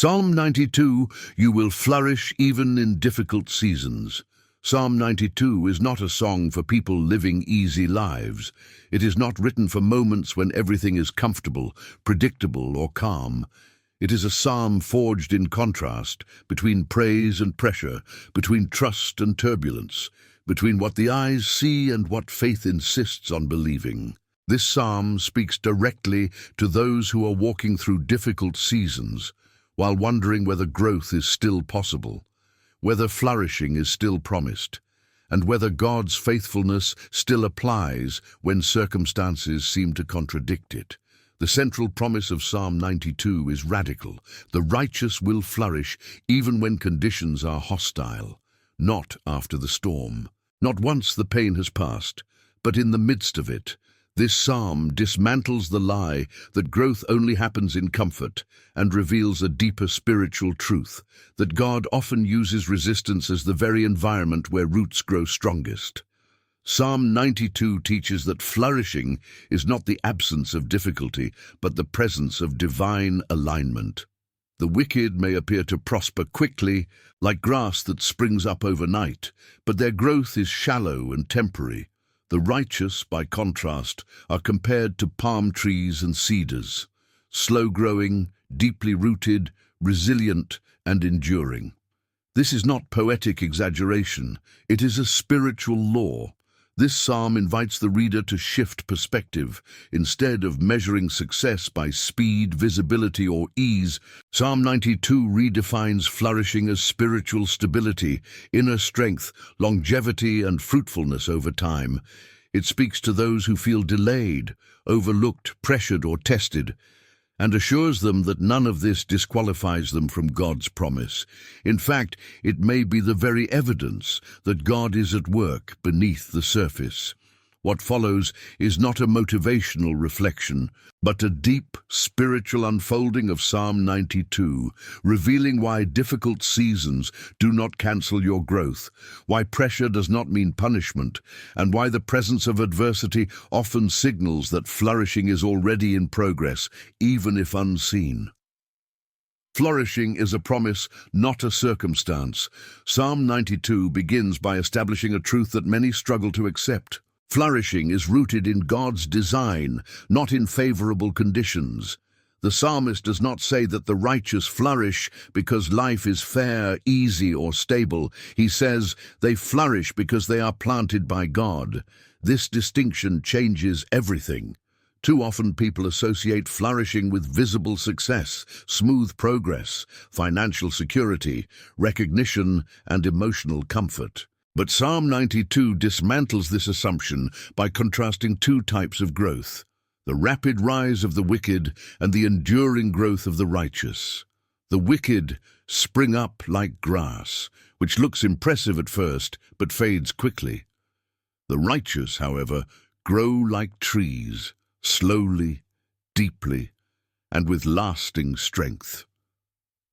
Psalm 92, you will flourish even in difficult seasons. Psalm 92 is not a song for people living easy lives. It is not written for moments when everything is comfortable, predictable, or calm. It is a psalm forged in contrast between praise and pressure, between trust and turbulence, between what the eyes see and what faith insists on believing. This psalm speaks directly to those who are walking through difficult seasons, while wondering whether growth is still possible, whether flourishing is still promised, and whether God's faithfulness still applies when circumstances seem to contradict it. The central promise of Psalm 92 is radical. The righteous will flourish even when conditions are hostile, not after the storm. Not once the pain has passed, but in the midst of it. This psalm dismantles the lie that growth only happens in comfort and reveals a deeper spiritual truth, that God often uses resistance as the very environment where roots grow strongest. Psalm 92 teaches that flourishing is not the absence of difficulty, but the presence of divine alignment. The wicked may appear to prosper quickly, like grass that springs up overnight, but their growth is shallow and temporary. The righteous, by contrast, are compared to palm trees and cedars, slow-growing, deeply rooted, resilient, and enduring. This is not poetic exaggeration, it is a spiritual law. This psalm invites the reader to shift perspective. Instead of measuring success by speed, visibility, or ease, Psalm 92 redefines flourishing as spiritual stability, inner strength, longevity, and fruitfulness over time. It speaks to those who feel delayed, overlooked, pressured, or tested, and assures them that none of this disqualifies them from God's promise. In fact, it may be the very evidence that God is at work beneath the surface. What follows is not a motivational reflection, but a deep spiritual unfolding of Psalm 92, revealing why difficult seasons do not cancel your growth, why pressure does not mean punishment, and why the presence of adversity often signals that flourishing is already in progress, even if unseen. Flourishing is a promise, not a circumstance. Psalm 92 begins by establishing a truth that many struggle to accept. Flourishing is rooted in God's design, not in favorable conditions. The psalmist does not say that the righteous flourish because life is fair, easy, or stable. He says they flourish because they are planted by God. This distinction changes everything. Too often people associate flourishing with visible success, smooth progress, financial security, recognition, and emotional comfort. But Psalm 92 dismantles this assumption by contrasting two types of growth: the rapid rise of the wicked and the enduring growth of the righteous. The wicked spring up like grass, which looks impressive at first but fades quickly. The righteous, however, grow like trees, slowly, deeply, and with lasting strength.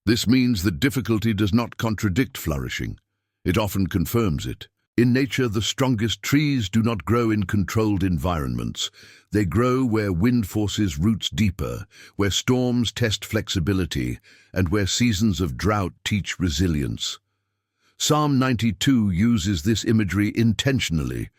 This means that difficulty does not contradict flourishing. It often confirms it. In nature, the strongest trees do not grow in controlled environments. They grow where wind forces roots deeper, where storms test flexibility, and where seasons of drought teach resilience. Psalm 92 uses this imagery intentionally.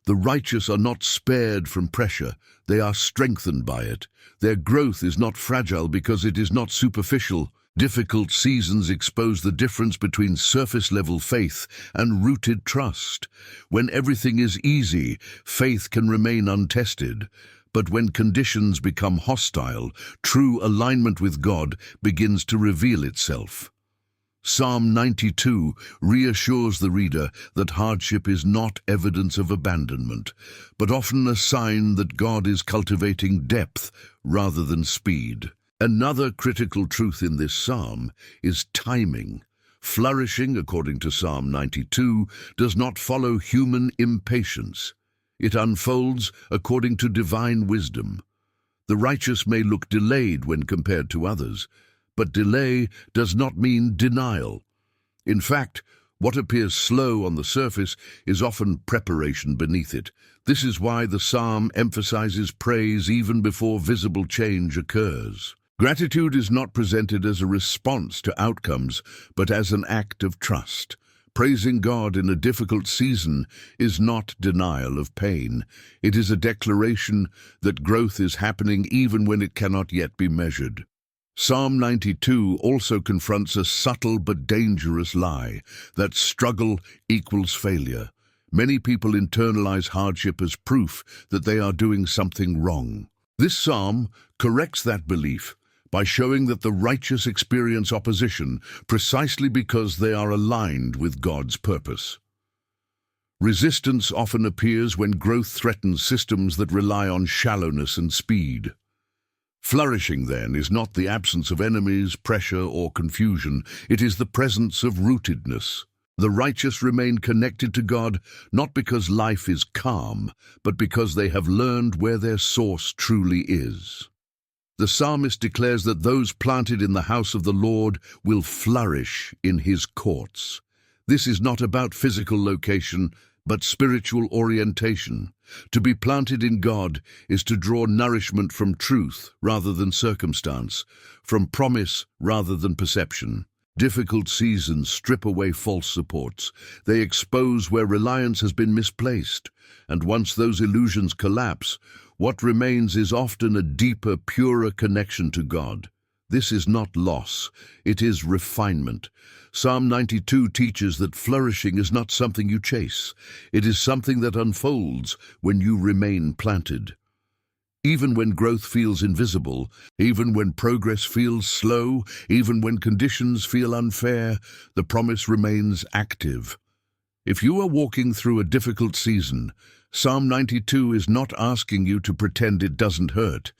The righteous are not spared from pressure, they are strengthened by it. Their growth is not fragile because it is not superficial. Difficult seasons expose the difference between surface-level faith and rooted trust. When everything is easy, faith can remain untested. But when conditions become hostile, true alignment with God begins to reveal itself. Psalm 92 reassures the reader that hardship is not evidence of abandonment, but often a sign that God is cultivating depth rather than speed. Another critical truth in this psalm is timing. Flourishing, according to Psalm 92, does not follow human impatience. It unfolds according to divine wisdom. The righteous may look delayed when compared to others, but delay does not mean denial. In fact, what appears slow on the surface is often preparation beneath it. This is why the psalm emphasizes praise even before visible change occurs. Gratitude is not presented as a response to outcomes, but as an act of trust. Praising God in a difficult season is not denial of pain. It is a declaration that growth is happening even when it cannot yet be measured. Psalm 92 also confronts a subtle but dangerous lie, that struggle equals failure. Many people internalize hardship as proof that they are doing something wrong. This psalm corrects that belief by showing that the righteous experience opposition precisely because they are aligned with God's purpose. Resistance often appears when growth threatens systems that rely on shallowness and speed. Flourishing, then, is not the absence of enemies, pressure, or confusion. It is the presence of rootedness. The righteous remain connected to God not because life is calm, but because they have learned where their source truly is. The psalmist declares that those planted in the house of the Lord will flourish in his courts. This is not about physical location, but spiritual orientation. To be planted in God is to draw nourishment from truth rather than circumstance, from promise rather than perception. Difficult seasons strip away false supports. They expose where reliance has been misplaced. And once those illusions collapse, what remains is often a deeper, purer connection to God. This is not loss, it is refinement. Psalm 92 teaches that flourishing is not something you chase. It is something that unfolds when you remain planted. Even when growth feels invisible, even when progress feels slow, even when conditions feel unfair, the promise remains active. If you are walking through a difficult season, Psalm 92 is not asking you to pretend it doesn't hurt.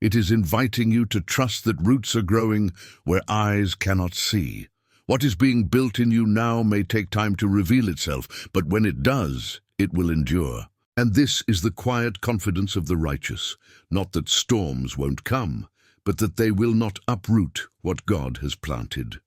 It is inviting you to trust that roots are growing where eyes cannot see. What is being built in you now may take time to reveal itself, but when it does, it will endure. And this is the quiet confidence of the righteous, not that storms won't come, but that they will not uproot what God has planted.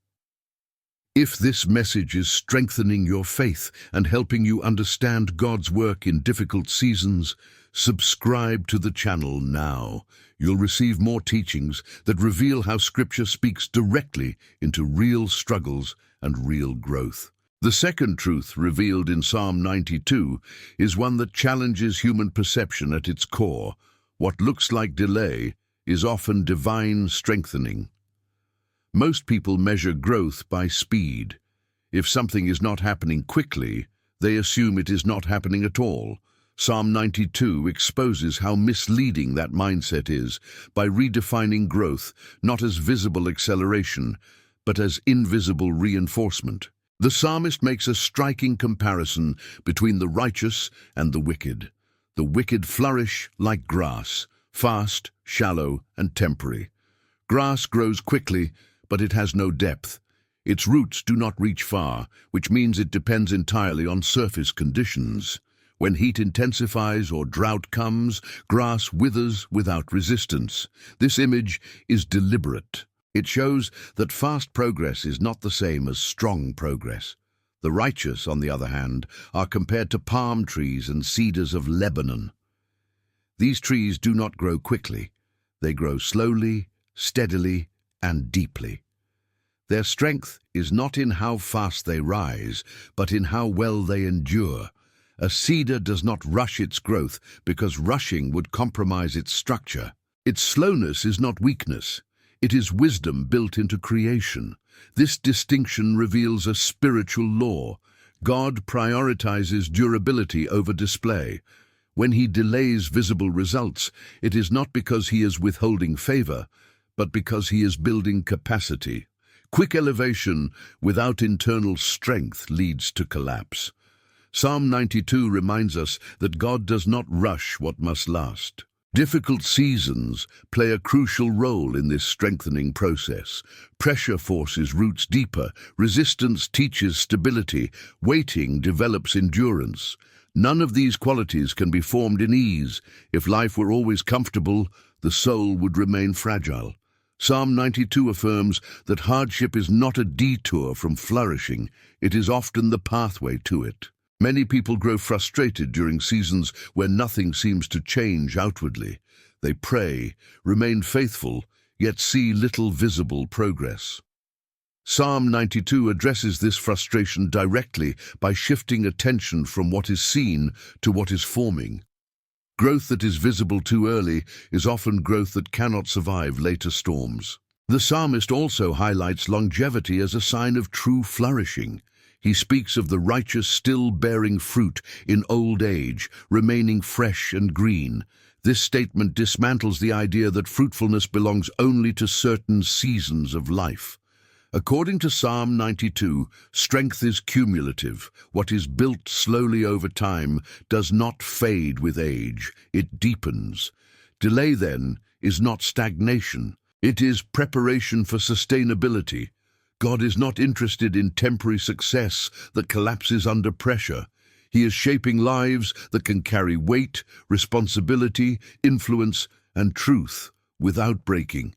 If this message is strengthening your faith and helping you understand God's work in difficult seasons, subscribe to the channel now. You'll receive more teachings that reveal how Scripture speaks directly into real struggles and real growth. The second truth revealed in Psalm 92 is one that challenges human perception at its core. What looks like delay is often divine strengthening. Most people measure growth by speed. If something is not happening quickly, they assume it is not happening at all. Psalm 92 exposes how misleading that mindset is by redefining growth not as visible acceleration, but as invisible reinforcement. The psalmist makes a striking comparison between the righteous and the wicked. The wicked flourish like grass, fast, shallow, and temporary. Grass grows quickly, but it has no depth. Its roots do not reach far, which means it depends entirely on surface conditions. When heat intensifies or drought comes, grass withers without resistance. This image is deliberate. It shows that fast progress is not the same as strong progress. The righteous, on the other hand, are compared to palm trees and cedars of Lebanon. These trees do not grow quickly. They grow slowly, steadily, and deeply. Their strength is not in how fast they rise, but in how well they endure. A cedar does not rush its growth because rushing would compromise its structure. Its slowness is not weakness. It is wisdom built into creation. This distinction reveals a spiritual law. God prioritizes durability over display. When he delays visible results, it is not because he is withholding favor, but because he is building capacity. Quick elevation without internal strength leads to collapse. Psalm 92 reminds us that God does not rush what must last. Difficult seasons play a crucial role in this strengthening process. Pressure forces roots deeper, resistance teaches stability, waiting develops endurance. None of these qualities can be formed in ease. If life were always comfortable, the soul would remain fragile. Psalm 92 affirms that hardship is not a detour from flourishing, it is often the pathway to it. Many people grow frustrated during seasons where nothing seems to change outwardly. They pray, remain faithful, yet see little visible progress. Psalm 92 addresses this frustration directly by shifting attention from what is seen to what is forming. Growth that is visible too early is often growth that cannot survive later storms. The psalmist also highlights longevity as a sign of true flourishing. He speaks of the righteous still bearing fruit in old age, remaining fresh and green. This statement dismantles the idea that fruitfulness belongs only to certain seasons of life. According to Psalm 92, strength is cumulative. What is built slowly over time does not fade with age, it deepens. Delay, then, is not stagnation. It is preparation for sustainability. God is not interested in temporary success that collapses under pressure. He is shaping lives that can carry weight, responsibility, influence, and truth without breaking.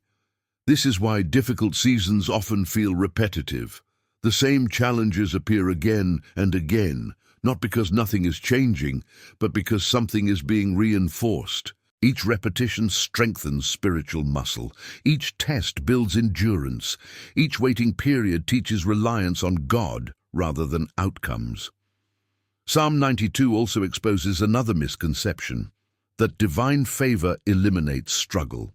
This is why difficult seasons often feel repetitive. The same challenges appear again and again, not because nothing is changing, but because something is being reinforced. Each repetition strengthens spiritual muscle. Each test builds endurance. Each waiting period teaches reliance on God rather than outcomes. Psalm 92 also exposes another misconception, that divine favor eliminates struggle.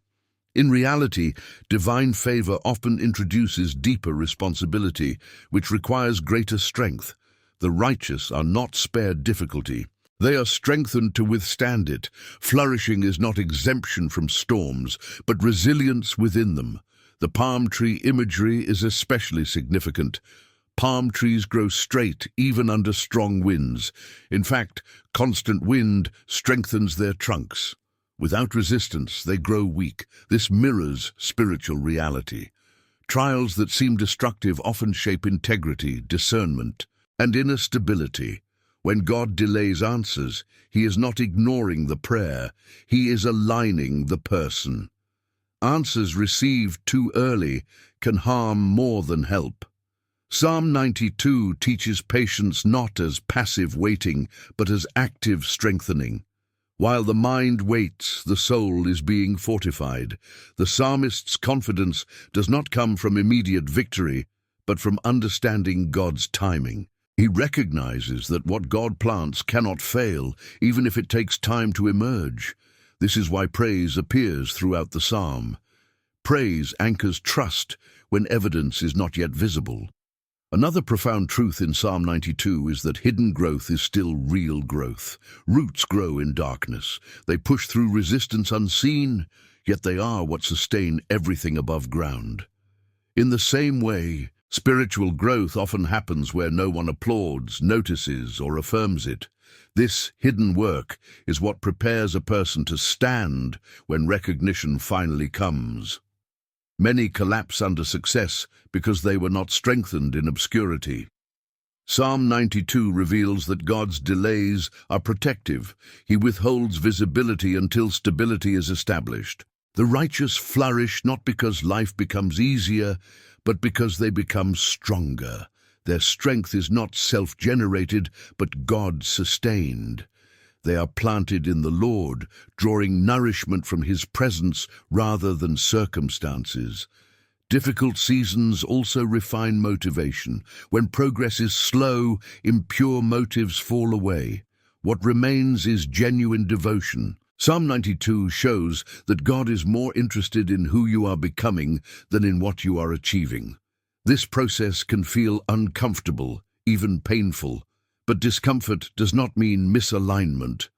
In reality, divine favor often introduces deeper responsibility, which requires greater strength. The righteous are not spared difficulty. They are strengthened to withstand it. Flourishing is not exemption from storms, but resilience within them. The palm tree imagery is especially significant. Palm trees grow straight even under strong winds. In fact, constant wind strengthens their trunks. Without resistance, they grow weak. This mirrors spiritual reality. Trials that seem destructive often shape integrity, discernment, and inner stability. When God delays answers, He is not ignoring the prayer, He is aligning the person. Answers received too early can harm more than help. Psalm 92 teaches patience not as passive waiting, but as active strengthening. While the mind waits, the soul is being fortified. The psalmist's confidence does not come from immediate victory, but from understanding God's timing. He recognizes that what God plants cannot fail, even if it takes time to emerge. This is why praise appears throughout the psalm. Praise anchors trust when evidence is not yet visible. Another profound truth in Psalm 92 is that hidden growth is still real growth. Roots grow in darkness. They push through resistance unseen, yet they are what sustain everything above ground. In the same way, spiritual growth often happens where no one applauds, notices, or affirms it. This hidden work is what prepares a person to stand when recognition finally comes. Many collapse under success because they were not strengthened in obscurity. Psalm 92 reveals that God's delays are protective. He withholds visibility until stability is established. The righteous flourish not because life becomes easier, but because they become stronger. Their strength is not self-generated, but God-sustained. They are planted in the Lord, drawing nourishment from His presence rather than circumstances. Difficult seasons also refine motivation. When progress is slow, impure motives fall away. What remains is genuine devotion. Psalm 92 shows that God is more interested in who you are becoming than in what you are achieving. This process can feel uncomfortable, even painful. But discomfort does not mean misalignment.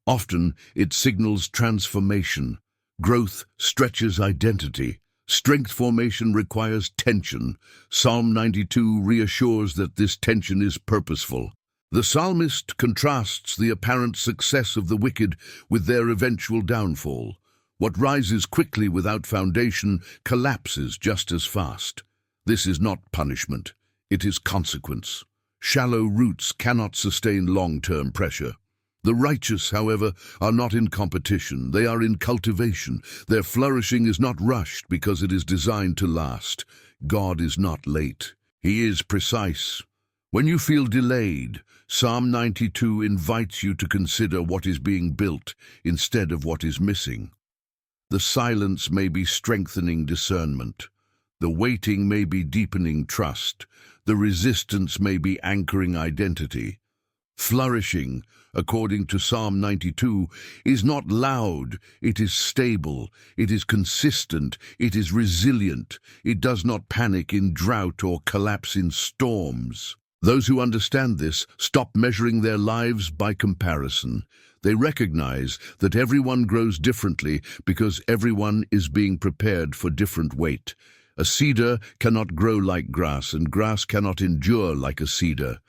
Often, it signals transformation. Growth stretches identity. Strength formation requires tension. Psalm 92 reassures that this tension is purposeful. The psalmist contrasts the apparent success of the wicked with their eventual downfall. What rises quickly without foundation collapses just as fast. This is not punishment. It is consequence. Shallow roots cannot sustain long-term pressure. The righteous, however, are not in competition. They are in cultivation. Their flourishing is not rushed because it is designed to last. God is not late. He is precise. When you feel delayed, Psalm 92 invites you to consider what is being built instead of what is missing. The silence may be strengthening discernment. The waiting may be deepening trust. The resistance may be anchoring identity. Flourishing, according to Psalm 92, is not loud, it is stable, it is consistent, it is resilient, it does not panic in drought or collapse in storms. Those who understand this stop measuring their lives by comparison. They recognize that everyone grows differently because everyone is being prepared for different weight. A cedar cannot grow like grass, and grass cannot endure like a cedar.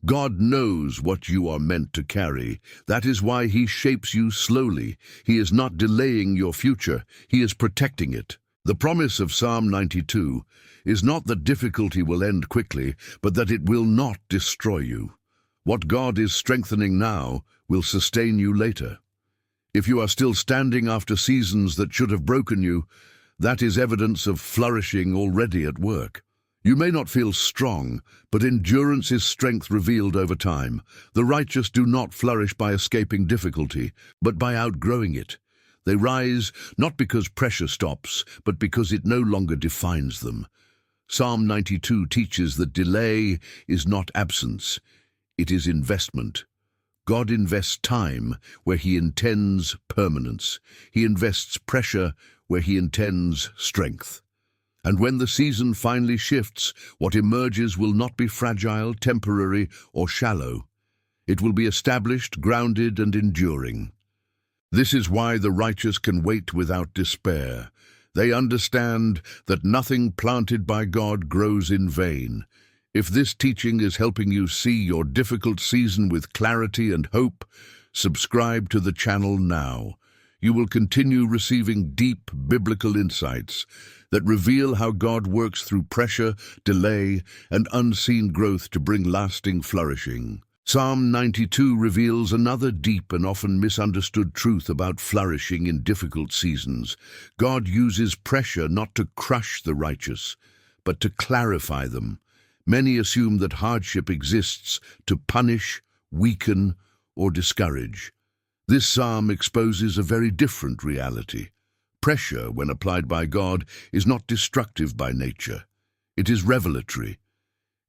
God knows what you are meant to carry. That is why He shapes you slowly. He is not delaying your future, He is protecting it. The promise of Psalm 92 is not that difficulty will end quickly, but that it will not destroy you. What God is strengthening now will sustain you later. If you are still standing after seasons that should have broken you, that is evidence of flourishing already at work. You may not feel strong, but endurance is strength revealed over time. The righteous do not flourish by escaping difficulty, but by outgrowing it. They rise not because pressure stops, but because it no longer defines them. Psalm 92 teaches that delay is not absence, it is investment. God invests time where He intends permanence. He invests pressure where He intends strength. And when the season finally shifts, what emerges will not be fragile, temporary, or shallow. It will be established, grounded, and enduring. This is why the righteous can wait without despair. They understand that nothing planted by God grows in vain. If this teaching is helping you see your difficult season with clarity and hope, subscribe to the channel now. You will continue receiving deep biblical insights that reveal how God works through pressure, delay, and unseen growth to bring lasting flourishing. Psalm 92 reveals another deep and often misunderstood truth about flourishing in difficult seasons. God uses pressure not to crush the righteous, but to clarify them. Many assume that hardship exists to punish, weaken, or discourage. This psalm exposes a very different reality. Pressure, when applied by God, is not destructive by nature. It is revelatory.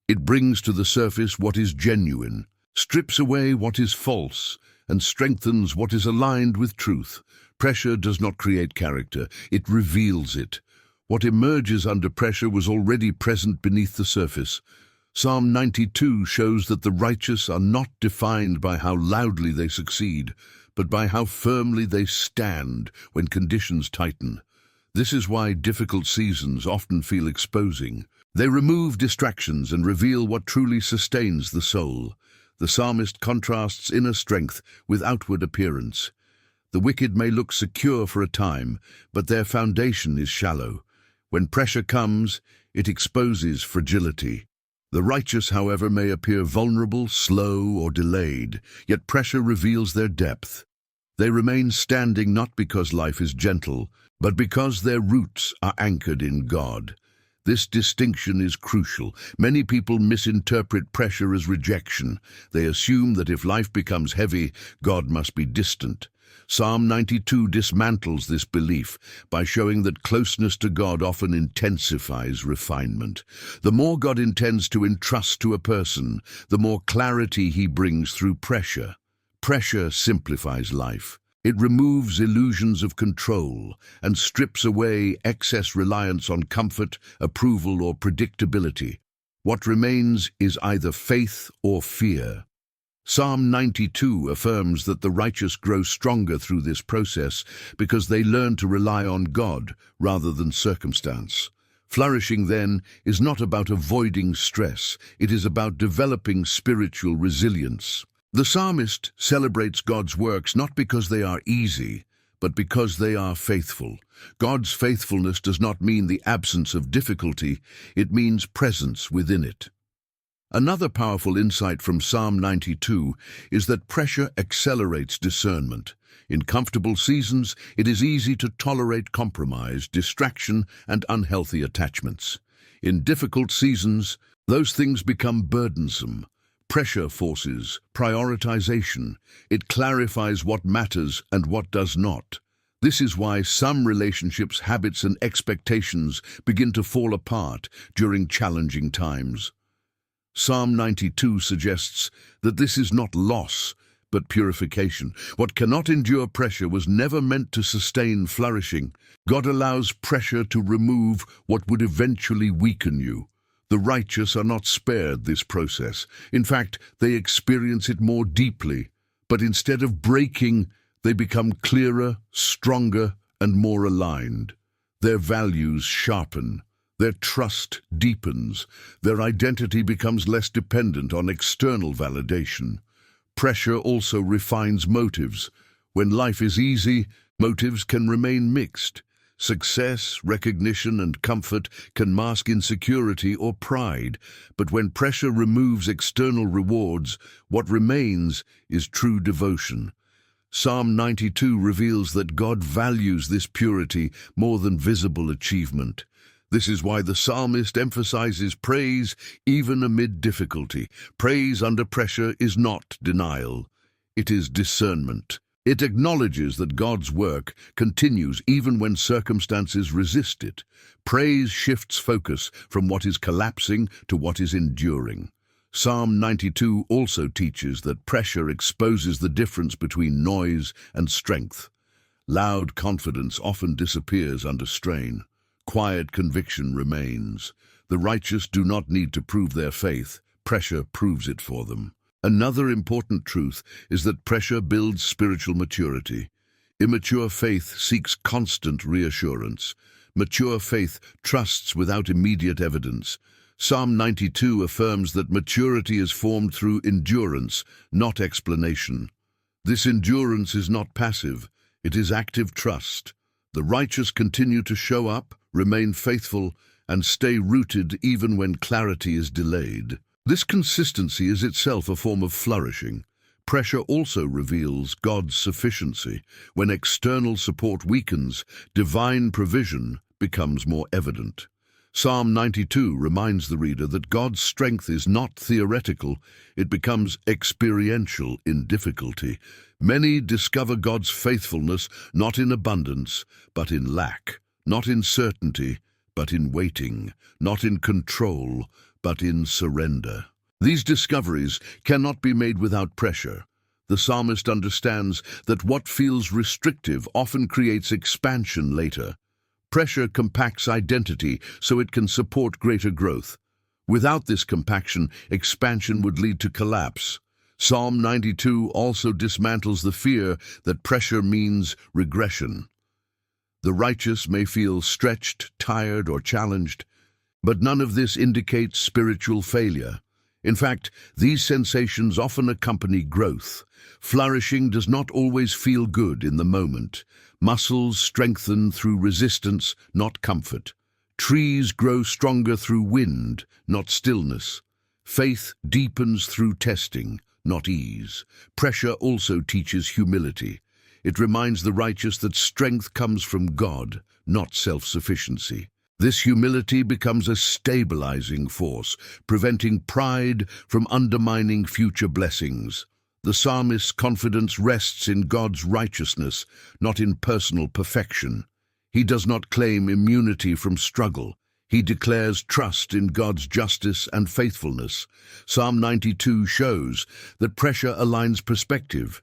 It brings to the surface what is genuine, strips away what is false, and strengthens what is aligned with truth. Pressure does not create character, it reveals it. What emerges under pressure was already present beneath the surface. Psalm 92 shows that the righteous are not defined by how loudly they succeed, but by how firmly they stand when conditions tighten. This is why difficult seasons often feel exposing. They remove distractions and reveal what truly sustains the soul. The psalmist contrasts inner strength with outward appearance. The wicked may look secure for a time, but their foundation is shallow. When pressure comes, it exposes fragility. The righteous, however, may appear vulnerable, slow, or delayed, yet pressure reveals their depth. They remain standing not because life is gentle, but because their roots are anchored in God. This distinction is crucial. Many people misinterpret pressure as rejection. They assume that if life becomes heavy, God must be distant. Psalm 92 dismantles this belief by showing that closeness to God often intensifies refinement. The more God intends to entrust to a person, the more clarity He brings through pressure. Pressure simplifies life. It removes illusions of control and strips away excess reliance on comfort, approval, or predictability. What remains is either faith or fear. Psalm 92 affirms that the righteous grow stronger through this process because they learn to rely on God rather than circumstance. Flourishing, then, is not about avoiding stress. It is about developing spiritual resilience. The psalmist celebrates God's works not because they are easy, but because they are faithful. God's faithfulness does not mean the absence of difficulty, it means presence within it. Another powerful insight from Psalm 92 is that pressure accelerates discernment. In comfortable seasons, it is easy to tolerate compromise, distraction, and unhealthy attachments. In difficult seasons, those things become burdensome. Pressure forces prioritization. It clarifies what matters and what does not. This is why some relationships, habits, and expectations begin to fall apart during challenging times. Psalm 92 suggests that this is not loss, but purification. What cannot endure pressure was never meant to sustain flourishing. God allows pressure to remove what would eventually weaken you. The righteous are not spared this process. In fact, they experience it more deeply. But instead of breaking, they become clearer, stronger, and more aligned. Their values sharpen. Their trust deepens. Their identity becomes less dependent on external validation. Pressure also refines motives. When life is easy, motives can remain mixed. Success, recognition, and comfort can mask insecurity or pride. But when pressure removes external rewards, what remains is true devotion. Psalm 92 reveals that God values this purity more than visible achievement. This is why the psalmist emphasizes praise even amid difficulty. Praise under pressure is not denial. It is discernment. It acknowledges that God's work continues even when circumstances resist it. Praise shifts focus from what is collapsing to what is enduring. Psalm 92 also teaches that pressure exposes the difference between noise and strength. Loud confidence often disappears under strain. Quiet conviction remains. The righteous do not need to prove their faith. Pressure proves it for them. Another important truth is that pressure builds spiritual maturity. Immature faith seeks constant reassurance. Mature faith trusts without immediate evidence. Psalm 92 affirms that maturity is formed through endurance, not explanation. This endurance is not passive, it is active trust. The righteous continue to show up, remain faithful, and stay rooted even when clarity is delayed. This consistency is itself a form of flourishing. Pressure also reveals God's sufficiency. When external support weakens, divine provision becomes more evident. Psalm 92 reminds the reader that God's strength is not theoretical, it becomes experiential in difficulty. Many discover God's faithfulness not in abundance, but in lack, not in certainty, but in waiting, not in control, but in surrender. These discoveries cannot be made without pressure. The psalmist understands that what feels restrictive often creates expansion later. Pressure compacts identity so it can support greater growth. Without this compaction, expansion would lead to collapse. Psalm 92 also dismantles the fear that pressure means regression. The righteous may feel stretched, tired, or challenged, but none of this indicates spiritual failure. In fact, these sensations often accompany growth. Flourishing does not always feel good in the moment. Muscles strengthen through resistance, not comfort. Trees grow stronger through wind, not stillness. Faith deepens through testing, not ease. Pressure also teaches humility. It reminds the righteous that strength comes from God, not self-sufficiency. This humility becomes a stabilizing force, preventing pride from undermining future blessings. The psalmist's confidence rests in God's righteousness, not in personal perfection. He does not claim immunity from struggle. He declares trust in God's justice and faithfulness. Psalm 92 shows that pressure aligns perspective.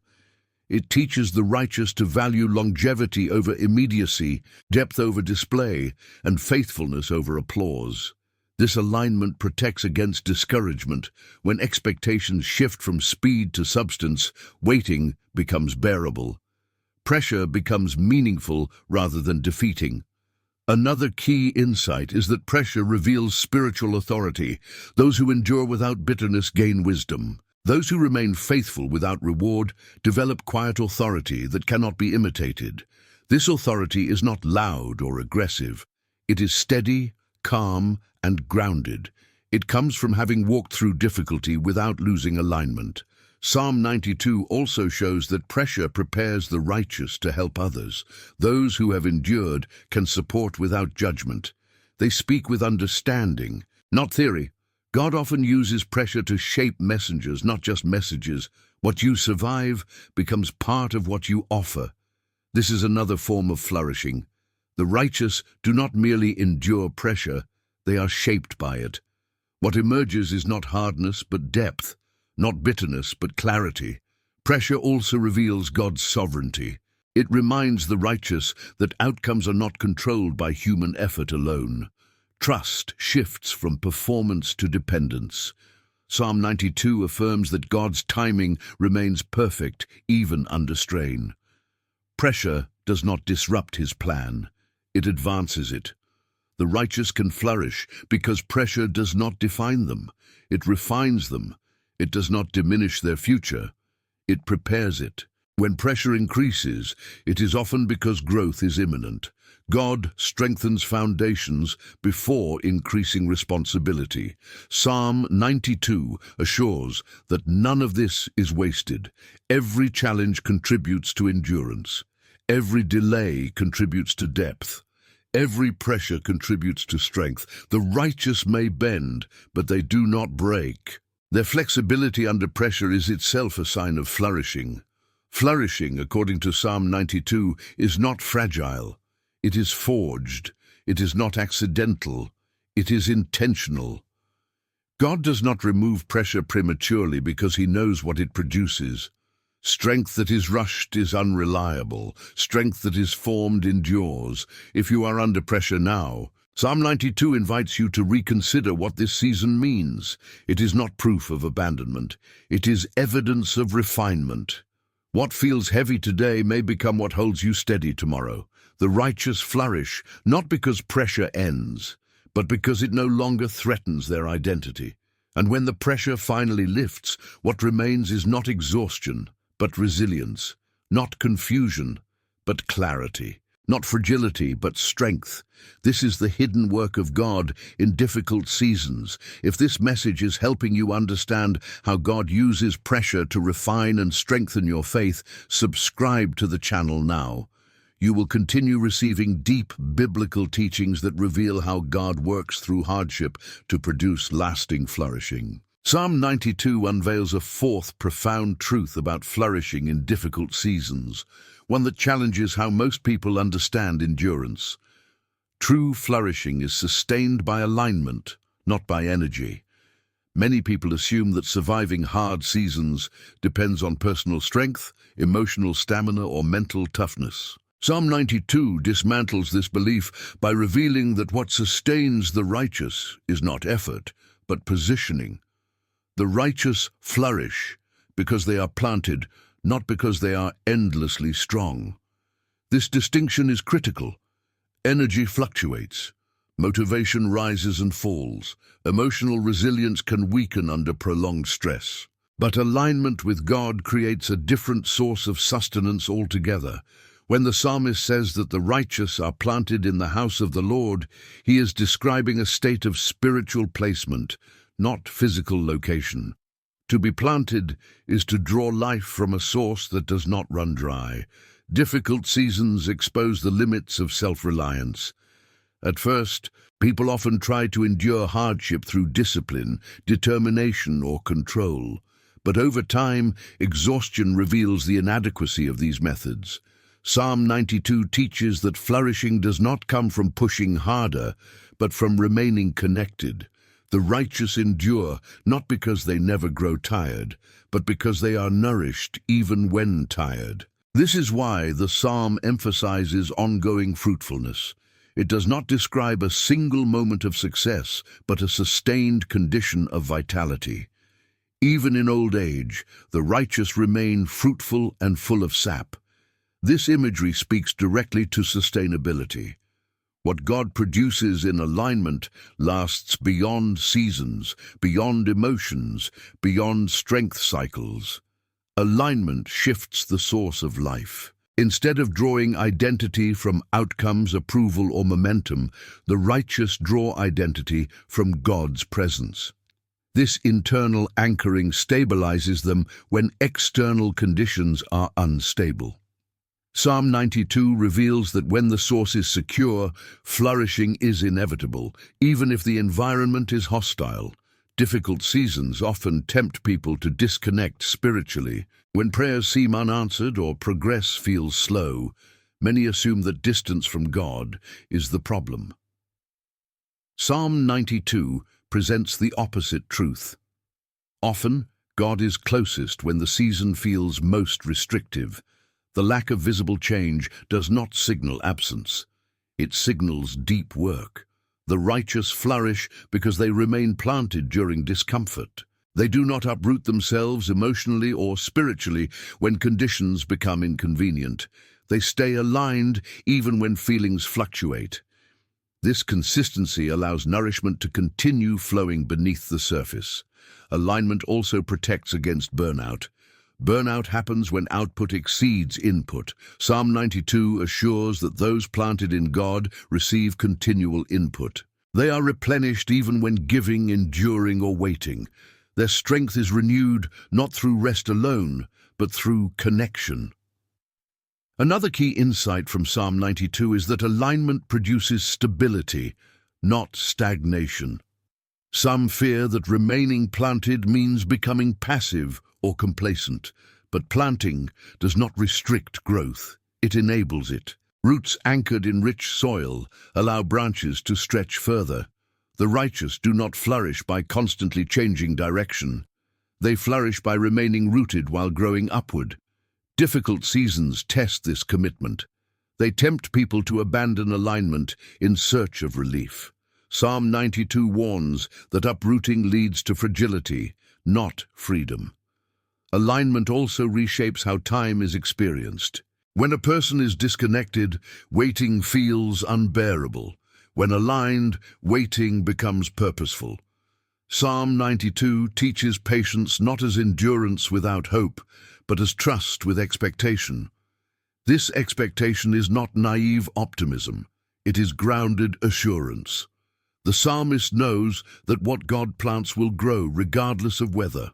It teaches the righteous to value longevity over immediacy, depth over display, and faithfulness over applause. This alignment protects against discouragement. When expectations shift from speed to substance, waiting becomes bearable. Pressure becomes meaningful rather than defeating. Another key insight is that pressure reveals spiritual authority. Those who endure without bitterness gain wisdom. Those who remain faithful without reward develop quiet authority that cannot be imitated. This authority is not loud or aggressive. It is steady, calm, and grounded. It comes from having walked through difficulty without losing alignment. Psalm 92 also shows that pressure prepares the righteous to help others. Those who have endured can support without judgment. They speak with understanding, not theory. God often uses pressure to shape messengers, not just messages. What you survive becomes part of what you offer. This is another form of flourishing. The righteous do not merely endure pressure, they are shaped by it. What emerges is not hardness but depth, not bitterness but clarity. Pressure also reveals God's sovereignty. It reminds the righteous that outcomes are not controlled by human effort alone. Trust shifts from performance to dependence. Psalm 92 affirms that God's timing remains perfect even under strain. Pressure does not disrupt his plan, it advances it. The righteous can flourish because pressure does not define them. It refines them. It does not diminish their future. It prepares it. When pressure increases, it is often because growth is imminent. God strengthens foundations before increasing responsibility. Psalm 92 assures that none of this is wasted. Every challenge contributes to endurance. Every delay contributes to depth. Every pressure contributes to strength. The righteous may bend, but they do not break. Their flexibility under pressure is itself a sign of flourishing. Flourishing, according to Psalm 92, is not fragile. It is forged. It is not accidental. It is intentional. God does not remove pressure prematurely because he knows what it produces. Strength that is rushed is unreliable. Strength that is formed endures. If you are under pressure now, Psalm 92 invites you to reconsider what this season means. It is not proof of abandonment. It is evidence of refinement. What feels heavy today may become what holds you steady tomorrow. The righteous flourish, not because pressure ends, but because it no longer threatens their identity. And when the pressure finally lifts, what remains is not exhaustion, but resilience, not confusion, but clarity, not fragility, but strength. This is the hidden work of God in difficult seasons. If this message is helping you understand how God uses pressure to refine and strengthen your faith, subscribe to the channel now. You will continue receiving deep biblical teachings that reveal how God works through hardship to produce lasting flourishing. Psalm 92 unveils a fourth profound truth about flourishing in difficult seasons, one that challenges how most people understand endurance. True flourishing is sustained by alignment, not by energy. Many people assume that surviving hard seasons depends on personal strength, emotional stamina, or mental toughness. Psalm 92 dismantles this belief by revealing that what sustains the righteous is not effort, but positioning. The righteous flourish because they are planted, not because they are endlessly strong. This distinction is critical. Energy fluctuates. Motivation rises and falls. Emotional resilience can weaken under prolonged stress. But alignment with God creates a different source of sustenance altogether. When the psalmist says that the righteous are planted in the house of the Lord, he is describing a state of spiritual placement, not physical location. To be planted is to draw life from a source that does not run dry. Difficult seasons expose the limits of self-reliance. At first, people often try to endure hardship through discipline, determination, or control. But over time, exhaustion reveals the inadequacy of these methods. Psalm 92 teaches that flourishing does not come from pushing harder, but from remaining connected. The righteous endure not because they never grow tired, but because they are nourished even when tired. This is why the psalm emphasizes ongoing fruitfulness. It does not describe a single moment of success, but a sustained condition of vitality. Even in old age, the righteous remain fruitful and full of sap. This imagery speaks directly to sustainability. What God produces in alignment lasts beyond seasons, beyond emotions, beyond strength cycles. Alignment shifts the source of life. Instead of drawing identity from outcomes, approval, or momentum, the righteous draw identity from God's presence. This internal anchoring stabilizes them when external conditions are unstable. Psalm 92 reveals that when the source is secure, flourishing is inevitable, even if the environment is hostile. Difficult seasons often tempt people to disconnect spiritually. When prayers seem unanswered or progress feels slow, Many assume that distance from God is the problem. Psalm 92 presents the opposite truth. Often, God is closest when the season feels most restrictive. The lack of visible change does not signal absence. It signals deep work. The righteous flourish because they remain planted during discomfort. They do not uproot themselves emotionally or spiritually when conditions become inconvenient. They stay aligned even when feelings fluctuate. This consistency allows nourishment to continue flowing beneath the surface. Alignment also protects against burnout. Burnout happens when output exceeds input. Psalm 92 assures that those planted in God receive continual input. They are replenished even when giving, enduring, or waiting. Their strength is renewed not through rest alone, but through connection. Another key insight from Psalm 92 is that alignment produces stability, not stagnation. Some fear that remaining planted means becoming passive or complacent, but planting does not restrict growth, it enables it. Roots anchored in rich soil allow branches to stretch further. The righteous do not flourish by constantly changing direction. They flourish by remaining rooted while growing upward. Difficult seasons test this commitment. They tempt people to abandon alignment in search of relief. Psalm 92 warns that uprooting leads to fragility, not freedom. Alignment also reshapes how time is experienced. When a person is disconnected, waiting feels unbearable. When aligned, waiting becomes purposeful. Psalm 92 teaches patience not as endurance without hope, but as trust with expectation. This expectation is not naive optimism. It is grounded assurance. The psalmist knows that what God plants will grow regardless of weather.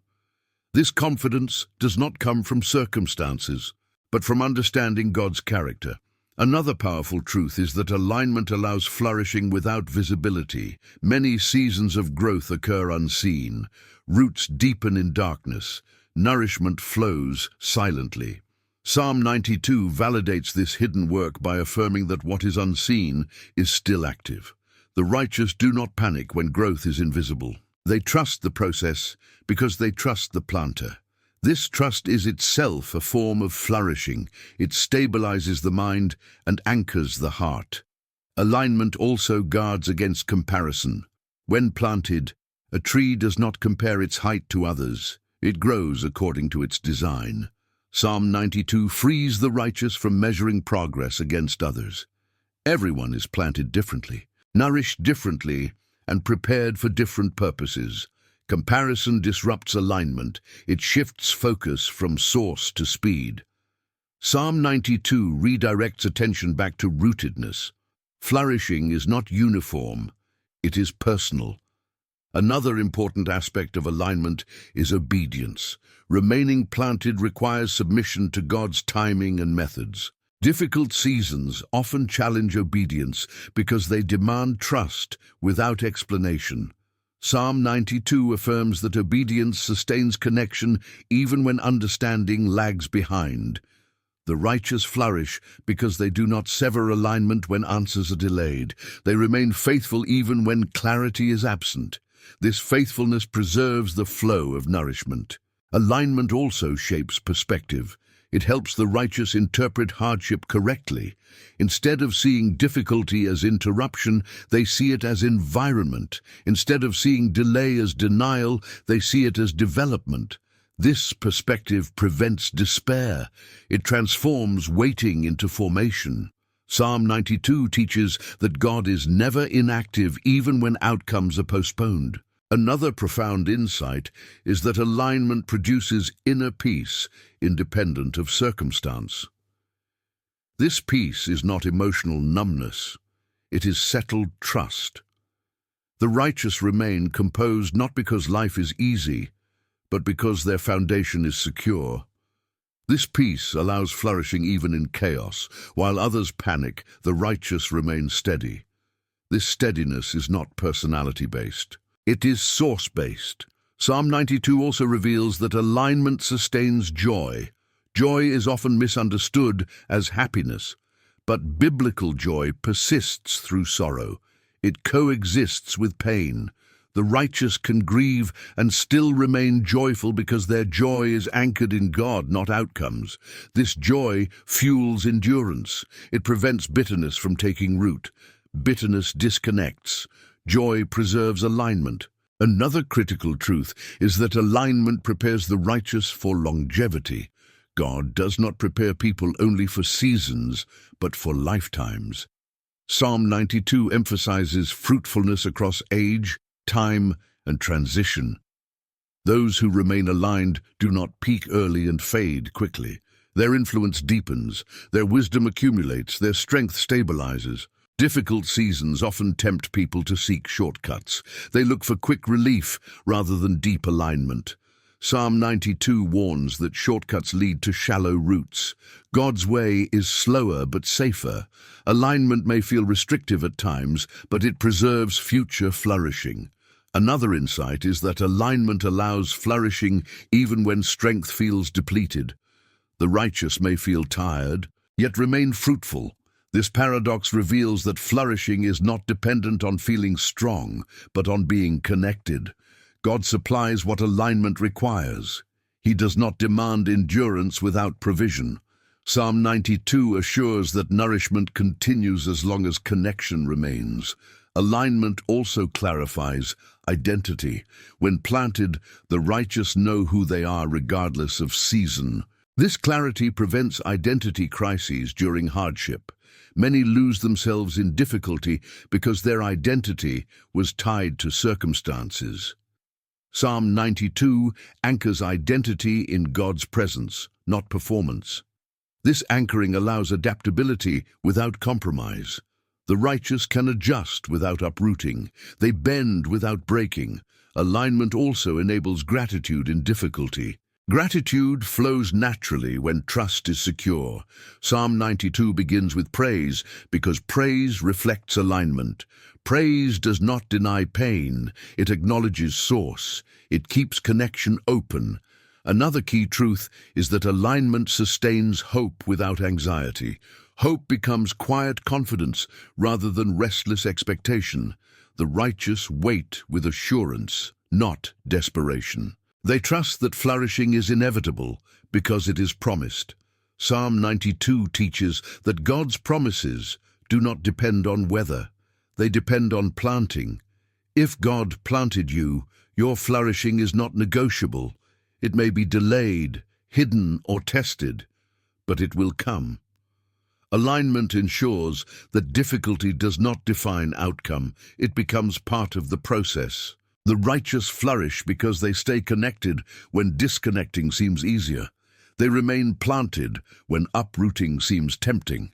This confidence does not come from circumstances, but from understanding God's character. Another powerful truth is that alignment allows flourishing without visibility. Many seasons of growth occur unseen. Roots deepen in darkness. Nourishment flows silently. Psalm 92 validates this hidden work by affirming that what is unseen is still active. The righteous do not panic when growth is invisible. They trust the process because they trust the planter. This trust is itself a form of flourishing. It stabilizes the mind and anchors the heart. Alignment also guards against comparison. When planted, a tree does not compare its height to others. It grows according to its design. Psalm 92 frees the righteous from measuring progress against others. Everyone is planted differently, nourished differently, and prepared for different purposes. Comparison disrupts alignment. It shifts focus from source to speed. Psalm 92 redirects attention back to rootedness. Flourishing is not uniform, it is personal. Another important aspect of alignment is obedience. Remaining planted requires submission to God's timing and methods. Difficult seasons often challenge obedience because they demand trust without explanation. Psalm 92 affirms that obedience sustains connection even when understanding lags behind. The righteous flourish because they do not sever alignment when answers are delayed. They remain faithful even when clarity is absent. This faithfulness preserves the flow of nourishment. Alignment also shapes perspective. It helps the righteous interpret hardship correctly. Instead of seeing difficulty as interruption, they see it as environment. Instead of seeing delay as denial, they see it as development. This perspective prevents despair. It transforms waiting into formation. Psalm 92 teaches that God is never inactive even when outcomes are postponed. Another profound insight is that alignment produces inner peace, independent of circumstance. This peace is not emotional numbness. It is settled trust. The righteous remain composed not because life is easy, but because their foundation is secure. This peace allows flourishing even in chaos. While others panic, the righteous remain steady. This steadiness is not personality-based. It is source-based. Psalm 92 also reveals that alignment sustains joy. Joy is often misunderstood as happiness, But biblical joy persists through sorrow. It coexists with pain. The righteous can grieve and still remain joyful because their joy is anchored in God, not outcomes. This joy fuels endurance. It prevents bitterness from taking root. Bitterness disconnects. Joy preserves alignment. Another critical truth is that alignment prepares the righteous for longevity. God does not prepare people only for seasons, but for lifetimes. Psalm 92 emphasizes fruitfulness across age, time, and transition. Those who remain aligned do not peak early and fade quickly. Their influence deepens, their wisdom accumulates, their strength stabilizes. Difficult seasons often tempt people to seek shortcuts. They look for quick relief rather than deep alignment. Psalm 92 warns that shortcuts lead to shallow roots. God's way is slower but safer. Alignment may feel restrictive at times, but it preserves future flourishing. Another insight is that alignment allows flourishing even when strength feels depleted. The righteous may feel tired, yet remain fruitful. This paradox reveals that flourishing is not dependent on feeling strong, but on being connected. God supplies what alignment requires. He does not demand endurance without provision. Psalm 92 assures that nourishment continues as long as connection remains. Alignment also clarifies identity. When planted, the righteous know who they are regardless of season. This clarity prevents identity crises during hardship. Many lose themselves in difficulty because their identity was tied to circumstances. Psalm 92 anchors identity in God's presence, not performance. This anchoring allows adaptability without compromise. The righteous can adjust without uprooting. They bend without breaking. Alignment also enables gratitude in difficulty. Gratitude flows naturally when trust is secure. Psalm 92 begins with praise because praise reflects alignment. Praise does not deny pain. It acknowledges source. It keeps connection open. Another key truth is that alignment sustains hope without anxiety. Hope becomes quiet confidence rather than restless expectation. The righteous wait with assurance, not desperation. They trust that flourishing is inevitable because it is promised. Psalm 92 teaches that God's promises do not depend on weather. They depend on planting. If God planted you, your flourishing is not negotiable. It may be delayed, hidden, or tested, but it will come. Alignment ensures that difficulty does not define outcome. It becomes part of the process. The righteous flourish because they stay connected when disconnecting seems easier. They remain planted when uprooting seems tempting.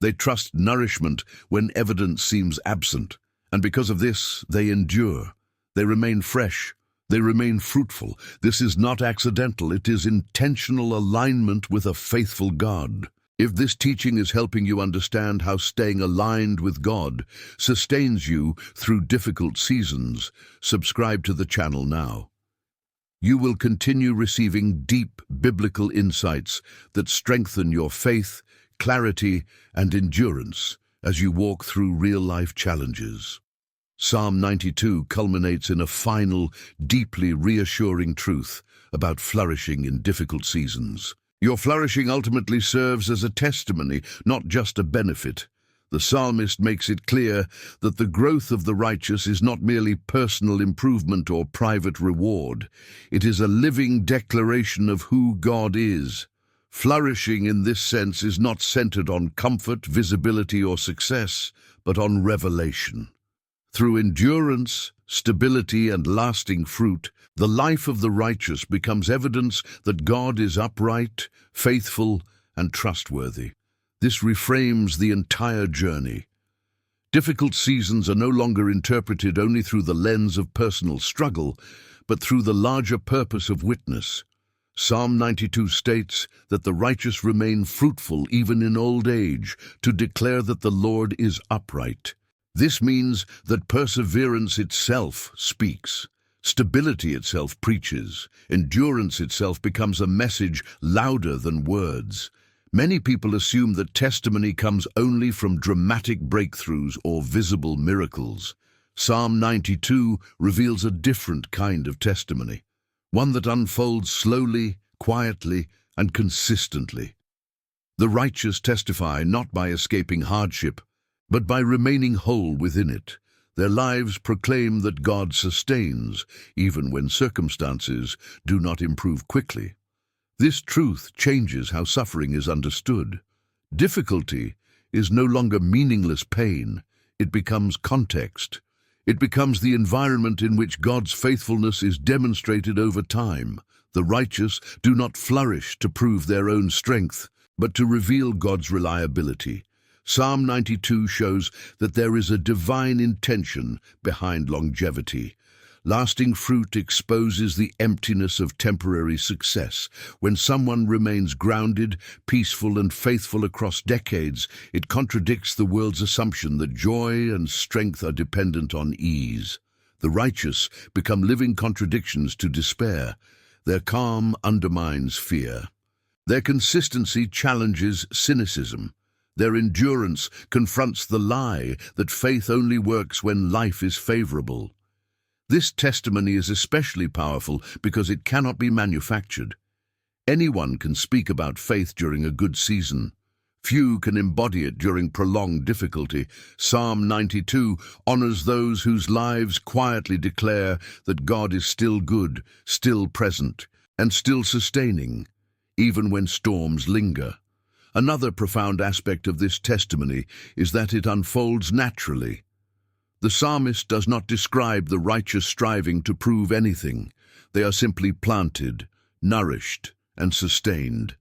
They trust nourishment when evidence seems absent. And because of this, they endure. They remain fresh. They remain fruitful. This is not accidental. It is intentional alignment with a faithful God. If this teaching is helping you understand how staying aligned with God sustains you through difficult seasons, subscribe to the channel now. You will continue receiving deep biblical insights that strengthen your faith, clarity, and endurance as you walk through real-life challenges. Psalm 92 culminates in a final, deeply reassuring truth about flourishing in difficult seasons. Your flourishing ultimately serves as a testimony, not just a benefit. The psalmist makes it clear that the growth of the righteous is not merely personal improvement or private reward. It is a living declaration of who God is. Flourishing in this sense is not centered on comfort, visibility, or success, but on revelation. Through endurance, stability, and lasting fruit, the life of the righteous becomes evidence that God is upright, faithful, and trustworthy. This reframes the entire journey. Difficult seasons are no longer interpreted only through the lens of personal struggle, but through the larger purpose of witness. Psalm 92 states that the righteous remain fruitful even in old age, to declare that the Lord is upright. This means that perseverance itself speaks. Stability itself preaches. Endurance itself becomes a message louder than words. Many people assume that testimony comes only from dramatic breakthroughs or visible miracles. Psalm 92 reveals a different kind of testimony, one that unfolds slowly, quietly, and consistently. The righteous testify not by escaping hardship, but by remaining whole within it. Their lives proclaim that God sustains, even when circumstances do not improve quickly. This truth changes how suffering is understood. Difficulty is no longer meaningless pain. It becomes context. It becomes the environment in which God's faithfulness is demonstrated over time. The righteous do not flourish to prove their own strength, but to reveal God's reliability. Psalm 92 shows that there is a divine intention behind longevity. Lasting fruit exposes the emptiness of temporary success. When someone remains grounded, peaceful, and faithful across decades, it contradicts the world's assumption that joy and strength are dependent on ease. The righteous become living contradictions to despair. Their calm undermines fear. Their consistency challenges cynicism. Their endurance confronts the lie that faith only works when life is favorable. This testimony is especially powerful because it cannot be manufactured. Anyone can speak about faith during a good season. Few can embody it during prolonged difficulty. Psalm 92 honors those whose lives quietly declare that God is still good, still present, and still sustaining, even when storms linger. Another profound aspect of this testimony is that it unfolds naturally. The psalmist does not describe the righteous striving to prove anything. They are simply planted, nourished, and sustained.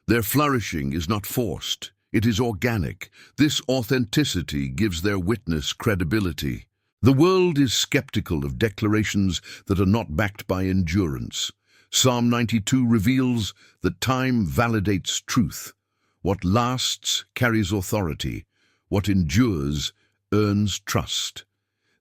Their flourishing is not forced. It is organic. This authenticity gives their witness credibility. The world is skeptical of declarations that are not backed by endurance. Psalm 92 reveals that time validates truth. What lasts carries authority. What endures earns trust.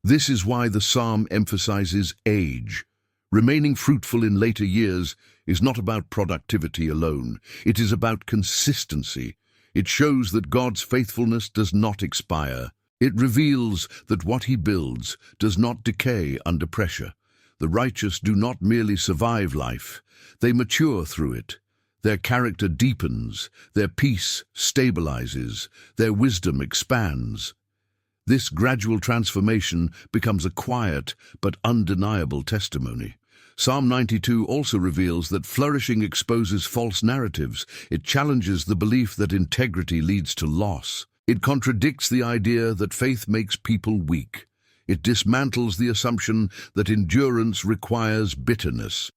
This is why the psalm emphasizes age. Remaining fruitful in later years is not about productivity alone. It is about consistency. It shows that God's faithfulness does not expire. It reveals that what he builds does not decay under pressure. The righteous do not merely survive life, they mature through it. Their character deepens, their peace stabilizes, their wisdom expands. This gradual transformation becomes a quiet but undeniable testimony. Psalm 92 also reveals that flourishing exposes false narratives. It challenges the belief that integrity leads to loss. It contradicts the idea that faith makes people weak. It dismantles the assumption that endurance requires bitterness.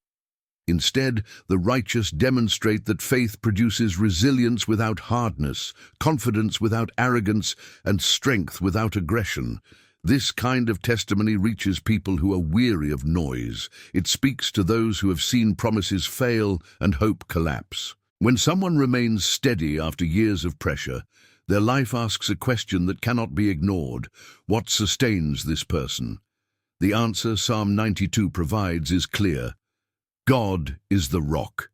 Instead, the righteous demonstrate that faith produces resilience without hardness, confidence without arrogance, and strength without aggression. This kind of testimony reaches people who are weary of noise. It speaks to those who have seen promises fail and hope collapse. When someone remains steady after years of pressure, their life asks a question that cannot be ignored. What sustains this person? The answer Psalm 92 provides is clear. God is the rock.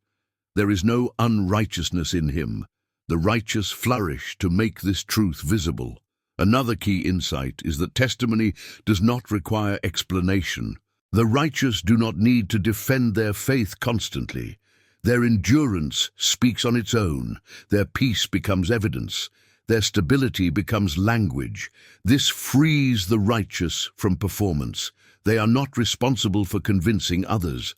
There is no unrighteousness in him. The righteous flourish to make this truth visible. Another key insight is that testimony does not require explanation. The righteous do not need to defend their faith constantly. Their endurance speaks on its own. Their peace becomes evidence. Their stability becomes language. This frees the righteous from performance. They are not responsible for convincing others.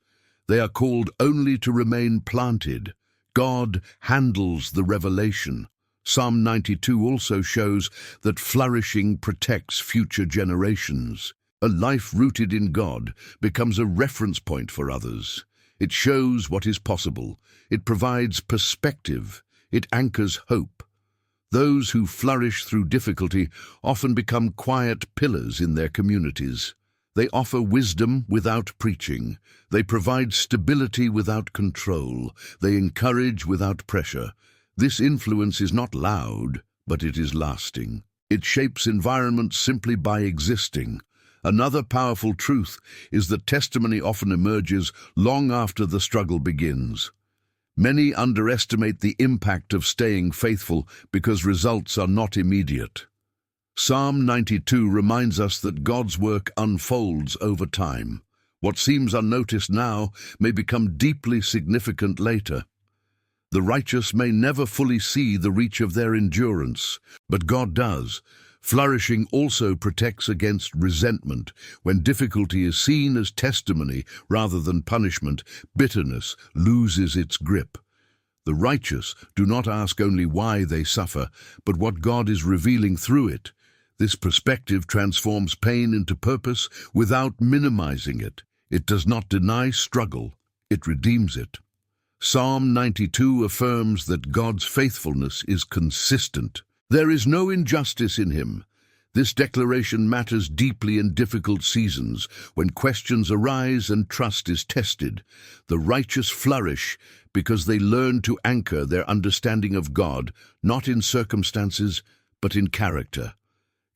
They are called only to remain planted. God handles the revelation. Psalm 92 also shows that flourishing protects future generations. A life rooted in God becomes a reference point for others. It shows what is possible. It provides perspective. It anchors hope. Those who flourish through difficulty often become quiet pillars in their communities. They offer wisdom without preaching. They provide stability without control. They encourage without pressure. This influence is not loud, but it is lasting. It shapes environments simply by existing. Another powerful truth is that testimony often emerges long after the struggle begins. Many underestimate the impact of staying faithful because results are not immediate. Psalm 92 reminds us that God's work unfolds over time. What seems unnoticed now may become deeply significant later. The righteous may never fully see the reach of their endurance, but God does. Flourishing also protects against resentment. When difficulty is seen as testimony rather than punishment, bitterness loses its grip. The righteous do not ask only why they suffer, but what God is revealing through it. This perspective transforms pain into purpose without minimizing it. It does not deny struggle, it redeems it. Psalm 92 affirms that God's faithfulness is consistent. There is no injustice in him. This declaration matters deeply in difficult seasons, when questions arise and trust is tested. The righteous flourish because they learn to anchor their understanding of God, not in circumstances, but in character.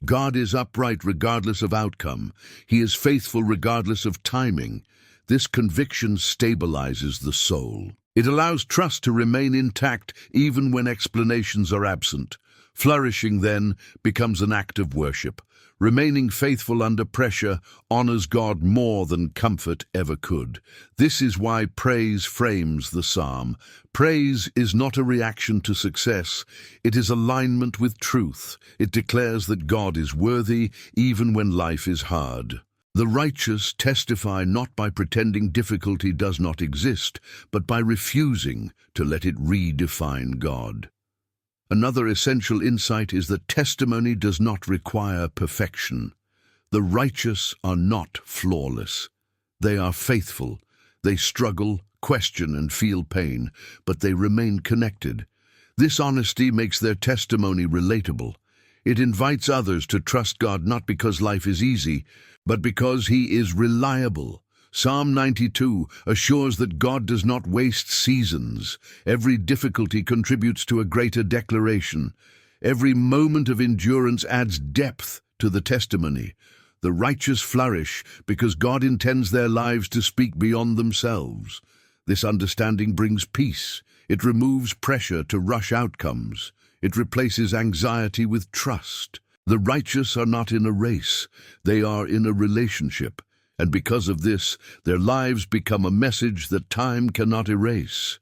God is upright regardless of outcome. He is faithful regardless of timing. This conviction stabilizes the soul. It allows trust to remain intact even when explanations are absent. Flourishing, then, becomes an act of worship. Remaining faithful under pressure honors God more than comfort ever could. This is why praise frames the psalm. Praise is not a reaction to success. It is alignment with truth. It declares that God is worthy even when life is hard. The righteous testify not by pretending difficulty does not exist, but by refusing to let it redefine God. Another essential insight is that testimony does not require perfection. The righteous are not flawless. They are faithful. They struggle, question, and feel pain, but they remain connected. This honesty makes their testimony relatable. It invites others to trust God not because life is easy, but because He is reliable. Psalm 92 assures that God does not waste seasons. Every difficulty contributes to a greater declaration. Every moment of endurance adds depth to the testimony. The righteous flourish because God intends their lives to speak beyond themselves. This understanding brings peace. It removes pressure to rush outcomes. It replaces anxiety with trust. The righteous are not in a race. They are in a relationship. And because of this, their lives become a message that time cannot erase.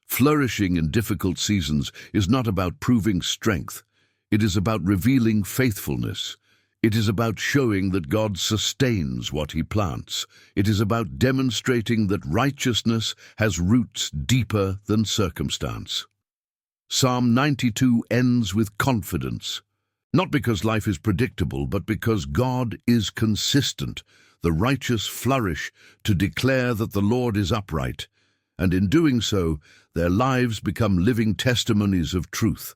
Flourishing in difficult seasons is not about proving strength. It is about revealing faithfulness. It is about showing that God sustains what He plants. It is about demonstrating that righteousness has roots deeper than circumstance. Psalm 92 ends with confidence. Not because life is predictable, but because God is consistent. The righteous flourish to declare that the Lord is upright, and in doing so, their lives become living testimonies of truth.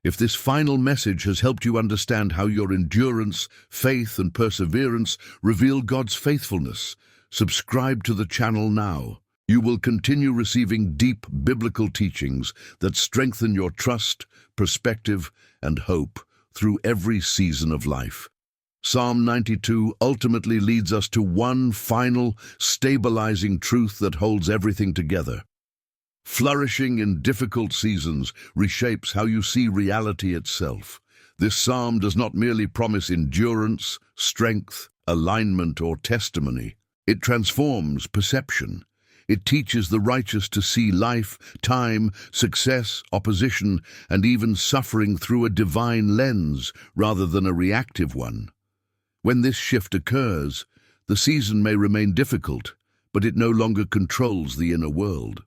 If this final message has helped you understand how your endurance, faith, and perseverance reveal God's faithfulness, subscribe to the channel now. You will continue receiving deep biblical teachings that strengthen your trust, perspective, and hope through every season of life. Psalm 92 ultimately leads us to one final, stabilizing truth that holds everything together. Flourishing in difficult seasons reshapes how you see reality itself. This psalm does not merely promise endurance, strength, alignment, or testimony. It transforms perception. It teaches the righteous to see life, time, success, opposition, and even suffering through a divine lens rather than a reactive one. When this shift occurs, the season may remain difficult, but it no longer controls the inner world.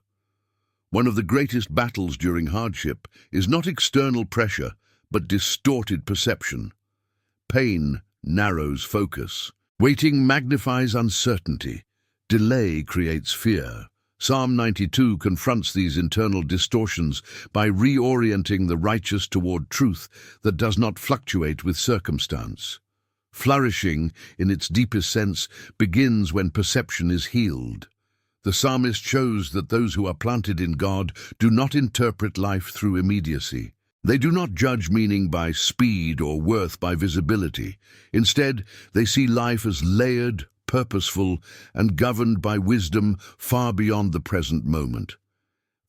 One of the greatest battles during hardship is not external pressure, but distorted perception. Pain narrows focus. Waiting magnifies uncertainty. Delay creates fear. Psalm 92 confronts these internal distortions by reorienting the righteous toward truth that does not fluctuate with circumstance. Flourishing, in its deepest sense, begins when perception is healed. The psalmist shows that those who are planted in God do not interpret life through immediacy. They do not judge meaning by speed or worth by visibility. Instead, they see life as layered, purposeful, and governed by wisdom far beyond the present moment.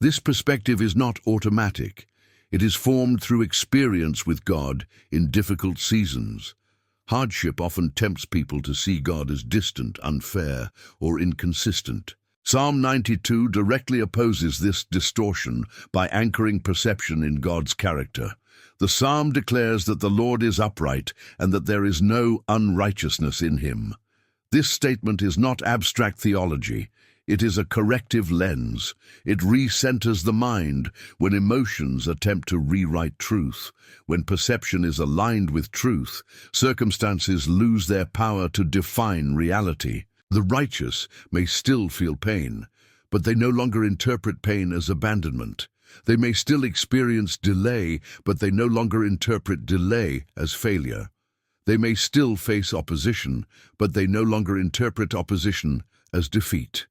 This perspective is not automatic. It is formed through experience with God in difficult seasons. Hardship often tempts people to see God as distant, unfair, or inconsistent. Psalm 92 directly opposes this distortion by anchoring perception in God's character. The psalm declares that the Lord is upright and that there is no unrighteousness in him. This statement is not abstract theology. It is a corrective lens. It recenters the mind when emotions attempt to rewrite truth. When perception is aligned with truth, circumstances lose their power to define reality. The righteous may still feel pain, but they no longer interpret pain as abandonment. They may still experience delay, but they no longer interpret delay as failure. They may still face opposition, but they no longer interpret opposition as defeat.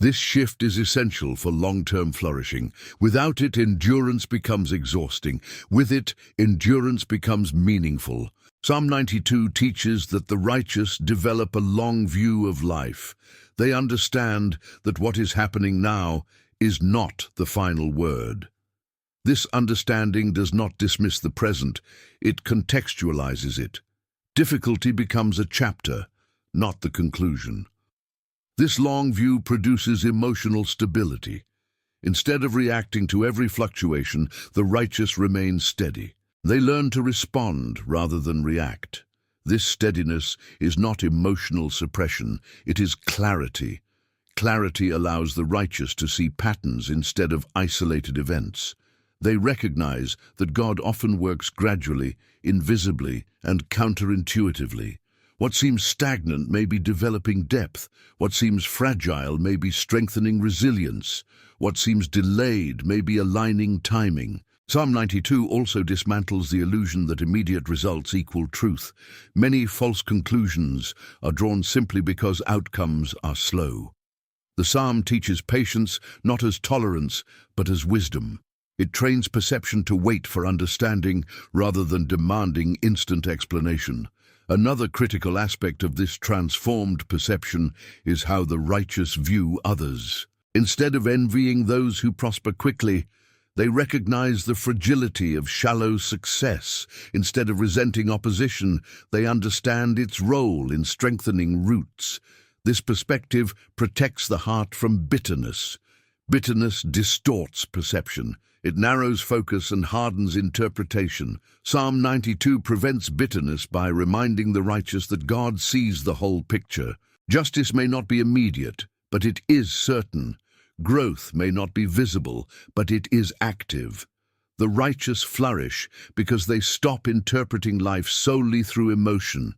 This shift is essential for long-term flourishing. Without it, endurance becomes exhausting. With it, endurance becomes meaningful. Psalm 92 teaches that the righteous develop a long view of life. They understand that what is happening now is not the final word. This understanding does not dismiss the present, it contextualizes it. Difficulty becomes a chapter, not the conclusion. This long view produces emotional stability. Instead of reacting to every fluctuation, the righteous remain steady. They learn to respond rather than react. This steadiness is not emotional suppression, it is clarity. Clarity allows the righteous to see patterns instead of isolated events. They recognize that God often works gradually, invisibly, and counterintuitively. What seems stagnant may be developing depth. What seems fragile may be strengthening resilience. What seems delayed may be aligning timing. Psalm 92 also dismantles the illusion that immediate results equal truth. Many false conclusions are drawn simply because outcomes are slow. The psalm teaches patience not as tolerance, but as wisdom. It trains perception to wait for understanding rather than demanding instant explanation. Another critical aspect of this transformed perception is how the righteous view others. Instead of envying those who prosper quickly, they recognize the fragility of shallow success. Instead of resenting opposition, they understand its role in strengthening roots. This perspective protects the heart from bitterness. Bitterness distorts perception. It narrows focus and hardens interpretation. Psalm 92 prevents bitterness by reminding the righteous that God sees the whole picture. Justice may not be immediate, but it is certain. Growth may not be visible, but it is active. The righteous flourish because they stop interpreting life solely through emotion.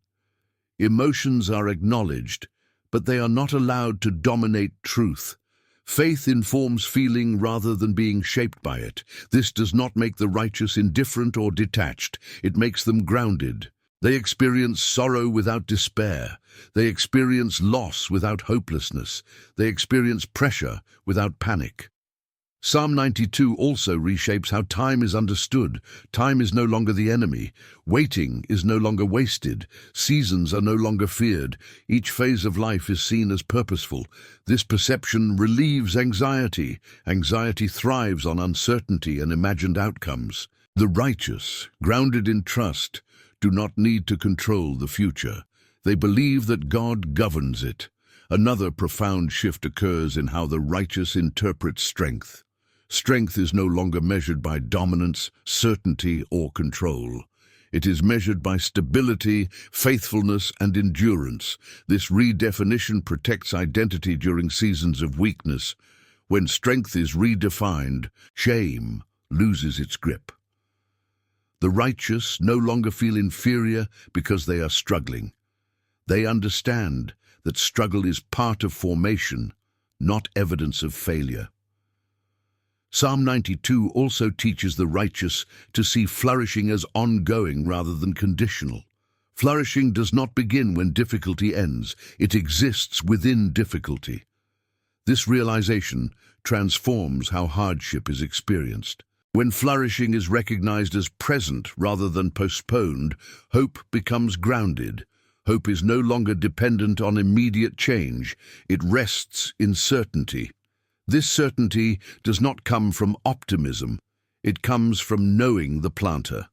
Emotions are acknowledged, but they are not allowed to dominate truth. Faith informs feeling rather than being shaped by it. This does not make the righteous indifferent or detached. It makes them grounded. They experience sorrow without despair. They experience loss without hopelessness. They experience pressure without panic. Psalm 92 also reshapes how time is understood. Time is no longer the enemy. Waiting is no longer wasted. Seasons are no longer feared. Each phase of life is seen as purposeful. This perception relieves anxiety. Anxiety thrives on uncertainty and imagined outcomes. The righteous, grounded in trust, do not need to control the future. They believe that God governs it. Another profound shift occurs in how the righteous interpret strength. Strength is no longer measured by dominance, certainty, or control. It is measured by stability, faithfulness, and endurance. This redefinition protects identity during seasons of weakness. When strength is redefined, shame loses its grip. The righteous no longer feel inferior because they are struggling. They understand that struggle is part of formation, not evidence of failure. Psalm 92 also teaches the righteous to see flourishing as ongoing rather than conditional. Flourishing does not begin when difficulty ends. It exists within difficulty. This realization transforms how hardship is experienced. When flourishing is recognized as present rather than postponed, hope becomes grounded. Hope is no longer dependent on immediate change. It rests in certainty. This certainty does not come from optimism, it comes from knowing the planter.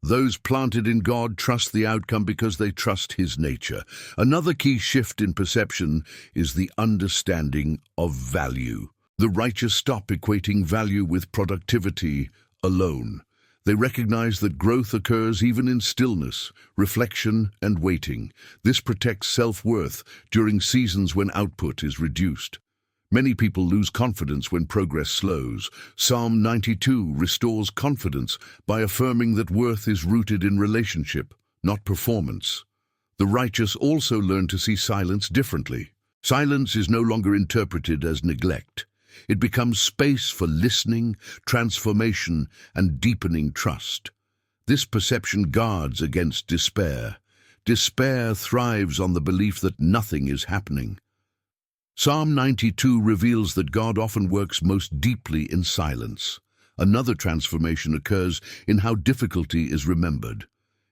Those planted in God trust the outcome because they trust His nature. Another key shift in perception is the understanding of value. The righteous stop equating value with productivity alone. They recognize that growth occurs even in stillness, reflection, and waiting. This protects self-worth during seasons when output is reduced. Many people lose confidence when progress slows. Psalm 92 restores confidence by affirming that worth is rooted in relationship, not performance. The righteous also learn to see silence differently. Silence is no longer interpreted as neglect. It becomes space for listening, transformation, and deepening trust. This perception guards against despair. Despair thrives on the belief that nothing is happening. Psalm 92 reveals that God often works most deeply in silence. Another transformation occurs in how difficulty is remembered.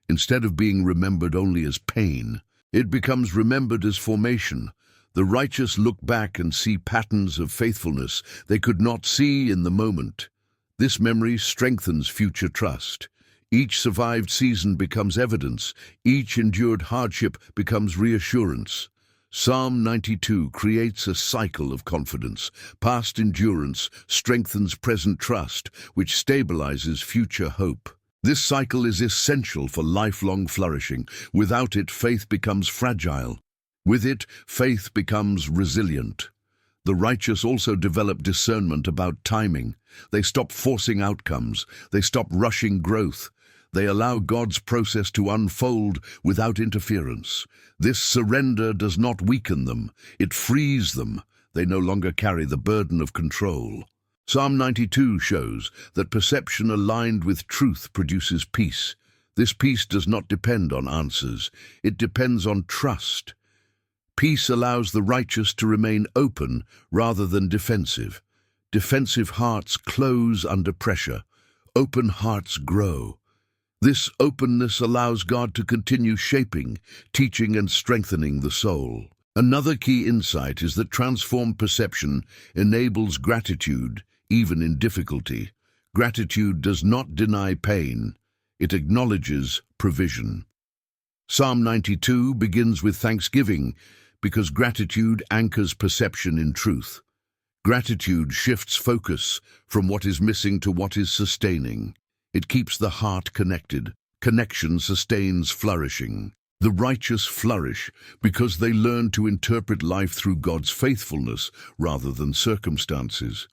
Instead of being remembered only as pain, it becomes remembered as formation. The righteous look back and see patterns of faithfulness they could not see in the moment. This memory strengthens future trust. Each survived season becomes evidence. Each endured hardship becomes reassurance. Psalm 92 creates a cycle of confidence. Past endurance strengthens present trust, which stabilizes future hope. This cycle is essential for lifelong flourishing. Without it, faith becomes fragile. With it, faith becomes resilient. The righteous also develop discernment about timing. They stop forcing outcomes. They stop rushing growth. They allow God's process to unfold without interference. This surrender does not weaken them. It frees them. They no longer carry the burden of control. Psalm 92 shows that perception aligned with truth produces peace. This peace does not depend on answers. It depends on trust. Peace allows the righteous to remain open rather than defensive. Defensive hearts close under pressure. Open hearts grow. This openness allows God to continue shaping, teaching, and strengthening the soul. Another key insight is that transformed perception enables gratitude, even in difficulty. Gratitude does not deny pain. It acknowledges provision. Psalm 92 begins with thanksgiving because gratitude anchors perception in truth. Gratitude shifts focus from what is missing to what is sustaining. It keeps the heart connected. Connection sustains flourishing. The righteous flourish because they learn to interpret life through God's faithfulness rather than circumstances.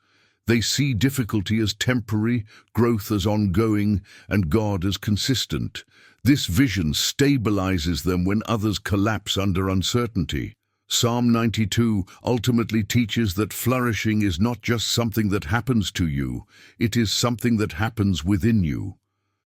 They see difficulty as temporary, growth as ongoing, and God as consistent. This vision stabilizes them when others collapse under uncertainty. Psalm 92 ultimately teaches that flourishing is not just something that happens to you, it is something that happens within you.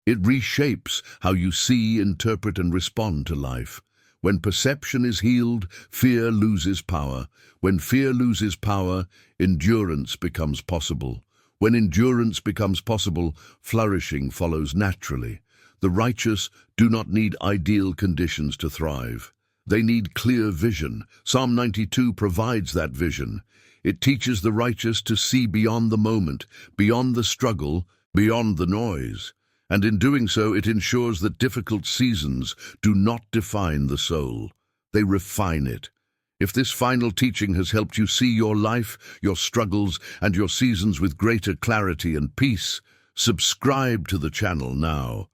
It reshapes how you see, interpret, and respond to life. When perception is healed, fear loses power. When fear loses power, endurance becomes possible. When endurance becomes possible, flourishing follows naturally. The righteous do not need ideal conditions to thrive. They need clear vision. Psalm 92 provides that vision. It teaches the righteous to see beyond the moment, beyond the struggle, beyond the noise. And in doing so, it ensures that difficult seasons do not define the soul. They refine it. If this final teaching has helped you see your life, your struggles, and your seasons with greater clarity and peace, subscribe to the channel now.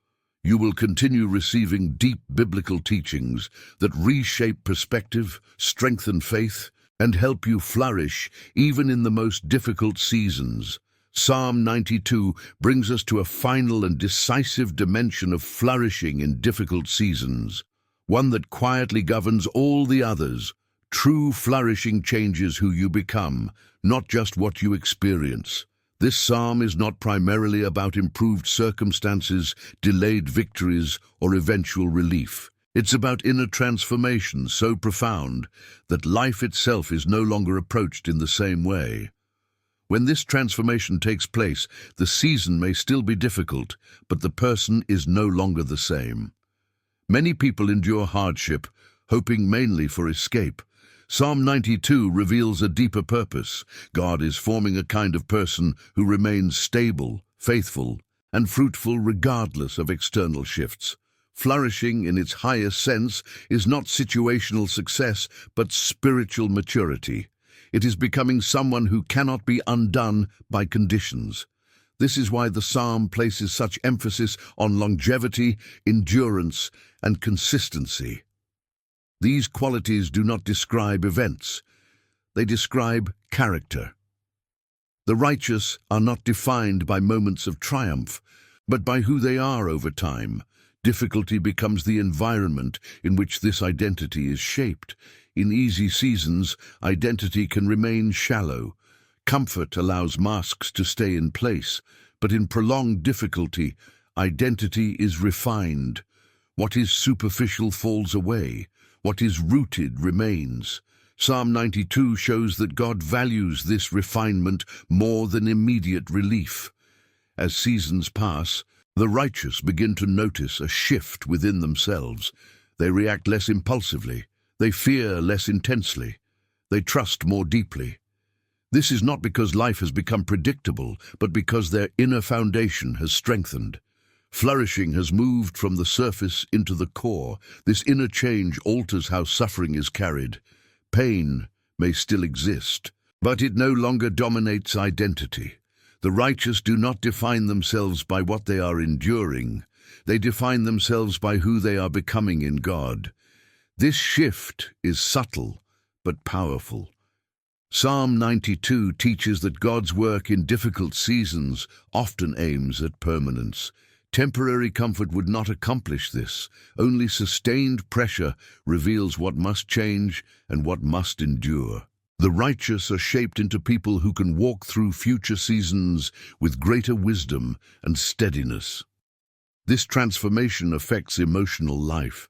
You will continue receiving deep biblical teachings that reshape perspective, strengthen faith, and help you flourish even in the most difficult seasons. Psalm 92 brings us to a final and decisive dimension of flourishing in difficult seasons, one that quietly governs all the others. True flourishing changes who you become, not just what you experience. This psalm is not primarily about improved circumstances, delayed victories, or eventual relief. It's about inner transformation so profound that life itself is no longer approached in the same way. When this transformation takes place, the season may still be difficult, but the person is no longer the same. Many people endure hardship, hoping mainly for escape. Psalm 92 reveals a deeper purpose. God is forming a kind of person who remains stable, faithful, and fruitful regardless of external shifts. Flourishing in its highest sense is not situational success, but spiritual maturity. It is becoming someone who cannot be undone by conditions. This is why the psalm places such emphasis on longevity, endurance, and consistency. These qualities do not describe events. They describe character. The righteous are not defined by moments of triumph, but by who they are over time. Difficulty becomes the environment in which this identity is shaped. In easy seasons, identity can remain shallow. Comfort allows masks to stay in place, but in prolonged difficulty, identity is refined. What is superficial falls away. What is rooted remains. Psalm 92 shows that God values this refinement more than immediate relief. As seasons pass, the righteous begin to notice a shift within themselves. They react less impulsively. They fear less intensely. They trust more deeply. This is not because life has become predictable, but because their inner foundation has strengthened. Flourishing has moved from the surface into the core. This inner change alters how suffering is carried. Pain may still exist, but it no longer dominates identity. The righteous do not define themselves by what they are enduring. They define themselves by who they are becoming in God. This shift is subtle but powerful. Psalm 92 teaches that God's work in difficult seasons often aims at permanence. Temporary comfort would not accomplish this. Only sustained pressure reveals what must change and what must endure. The righteous are shaped into people who can walk through future seasons with greater wisdom and steadiness. This transformation affects emotional life.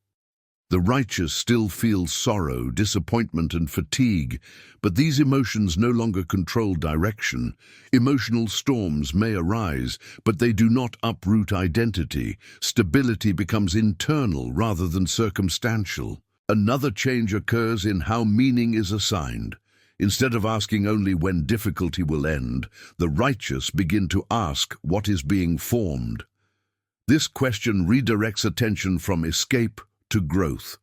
The righteous still feel sorrow, disappointment, and fatigue, but these emotions no longer control direction. Emotional storms may arise, but they do not uproot identity. Stability becomes internal rather than circumstantial. Another change occurs in how meaning is assigned. Instead of asking only when difficulty will end, the righteous begin to ask what is being formed. This question redirects attention from escape to growth.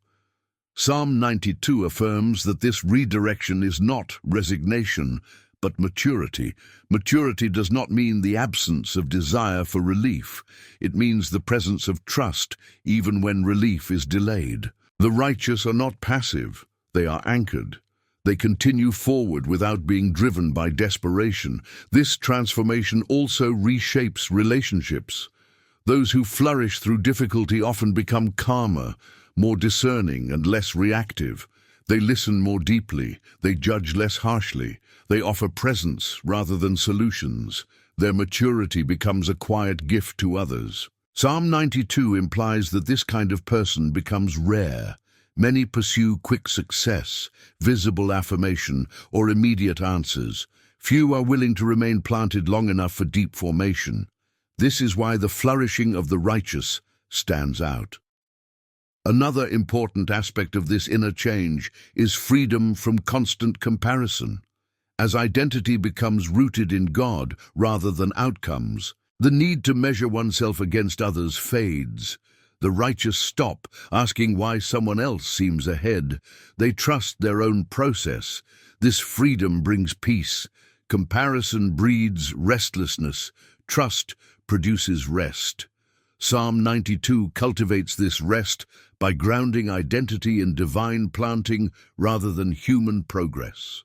Psalm 92 affirms that this redirection is not resignation, but maturity. Maturity does not mean the absence of desire for relief. It means the presence of trust, even when relief is delayed. The righteous are not passive, they are anchored. They continue forward without being driven by desperation. This transformation also reshapes relationships. Those who flourish through difficulty often become calmer, more discerning, and less reactive. They listen more deeply, they judge less harshly, they offer presence rather than solutions. Their maturity becomes a quiet gift to others. Psalm 92 implies that this kind of person becomes rare. Many pursue quick success, visible affirmation, or immediate answers. Few are willing to remain planted long enough for deep formation. This is why the flourishing of the righteous stands out. Another important aspect of this inner change is freedom from constant comparison. As identity becomes rooted in God rather than outcomes, the need to measure oneself against others fades. The righteous stop asking why someone else seems ahead. They trust their own process. This freedom brings peace. Comparison breeds restlessness. Trust produces rest. Psalm 92 cultivates this rest by grounding identity in divine planting rather than human progress.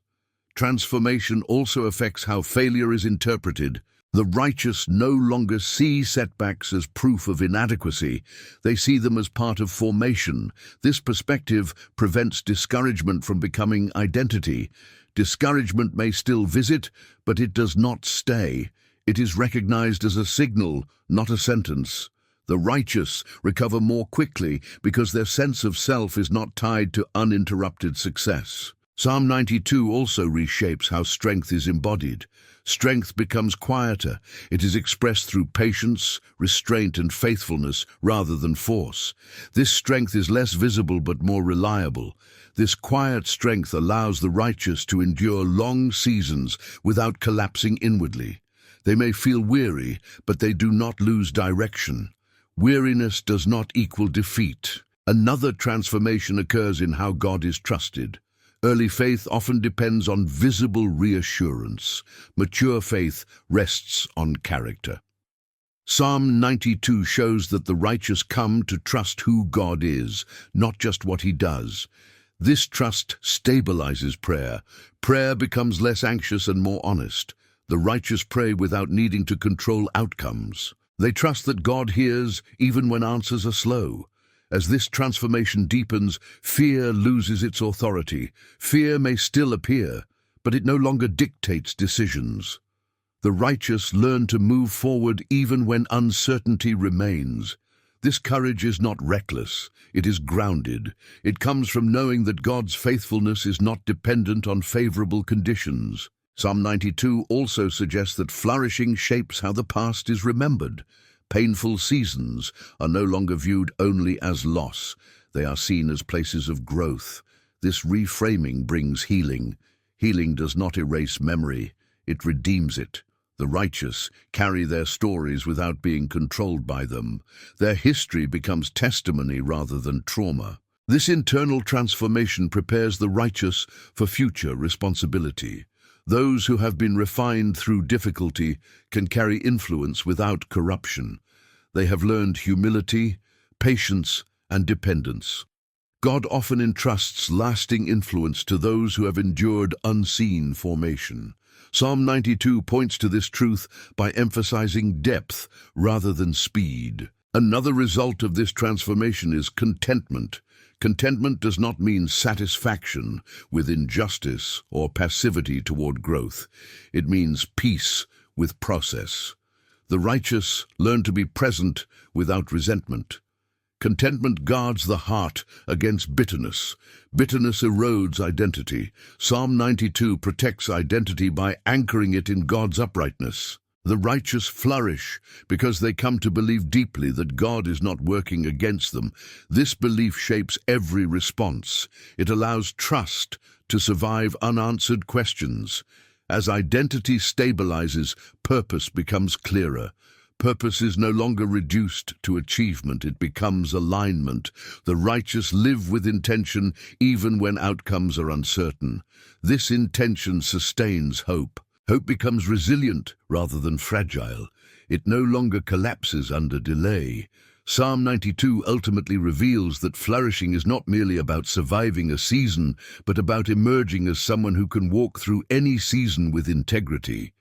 Transformation also affects how failure is interpreted. The righteous no longer see setbacks as proof of inadequacy. They see them as part of formation. This perspective prevents discouragement from becoming identity. Discouragement may still visit, but it does not stay. It is recognized as a signal, not a sentence. The righteous recover more quickly because their sense of self is not tied to uninterrupted success. Psalm 92 also reshapes how strength is embodied. Strength becomes quieter. It is expressed through patience, restraint, and faithfulness rather than force. This strength is less visible but more reliable. This quiet strength allows the righteous to endure long seasons without collapsing inwardly. They may feel weary, but they do not lose direction. Weariness does not equal defeat. Another transformation occurs in how God is trusted. Early faith often depends on visible reassurance. Mature faith rests on character. Psalm 92 shows that the righteous come to trust who God is, not just what he does. This trust stabilizes prayer. Prayer becomes less anxious and more honest. The righteous pray without needing to control outcomes. They trust that God hears even when answers are slow. As this transformation deepens, fear loses its authority. Fear may still appear, but it no longer dictates decisions. The righteous learn to move forward even when uncertainty remains. This courage is not reckless, it is grounded. It comes from knowing that God's faithfulness is not dependent on favorable conditions. Psalm 92 also suggests that flourishing shapes how the past is remembered. Painful seasons are no longer viewed only as loss. They are seen as places of growth. This reframing brings healing. Healing does not erase memory, it redeems it. The righteous carry their stories without being controlled by them. Their history becomes testimony rather than trauma. This internal transformation prepares the righteous for future responsibility. Those who have been refined through difficulty can carry influence without corruption. They have learned humility, patience, and dependence. God often entrusts lasting influence to those who have endured unseen formation. Psalm 92 points to this truth by emphasizing depth rather than speed. Another result of this transformation is contentment. Contentment does not mean satisfaction with injustice or passivity toward growth. It means peace with process. The righteous learn to be present without resentment. Contentment guards the heart against bitterness. Bitterness erodes identity. Psalm 92 protects identity by anchoring it in God's uprightness. The righteous flourish because they come to believe deeply that God is not working against them. This belief shapes every response. It allows trust to survive unanswered questions. As identity stabilizes, purpose becomes clearer. Purpose is no longer reduced to achievement, it becomes alignment. The righteous live with intention even when outcomes are uncertain. This intention sustains hope. Hope becomes resilient rather than fragile. It no longer collapses under delay. Psalm 92 ultimately reveals that flourishing is not merely about surviving a season, but about emerging as someone who can walk through any season with integrity.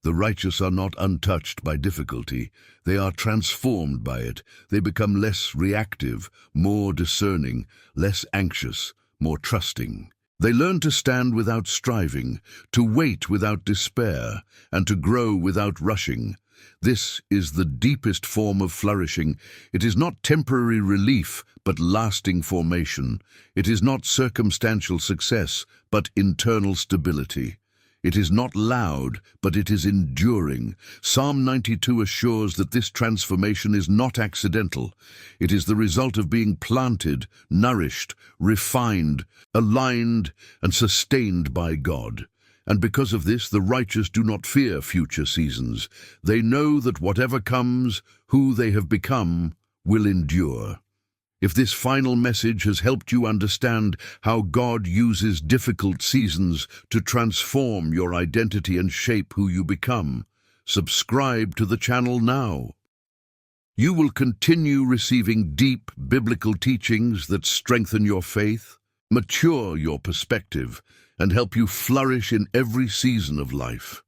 The righteous are not untouched by difficulty. They are transformed by it. They become less reactive, more discerning, less anxious, more trusting. They learn to stand without striving, to wait without despair, and to grow without rushing. This is the deepest form of flourishing. It is not temporary relief, but lasting formation. It is not circumstantial success, but internal stability. It is not loud, but it is enduring. Psalm 92 assures that this transformation is not accidental. It is the result of being planted, nourished, refined, aligned, and sustained by God. And because of this, the righteous do not fear future seasons. They know that whatever comes, who they have become, will endure. If this final message has helped you understand how God uses difficult seasons to transform your identity and shape who you become, subscribe to the channel now. You will continue receiving deep biblical teachings that strengthen your faith, mature your perspective, and help you flourish in every season of life.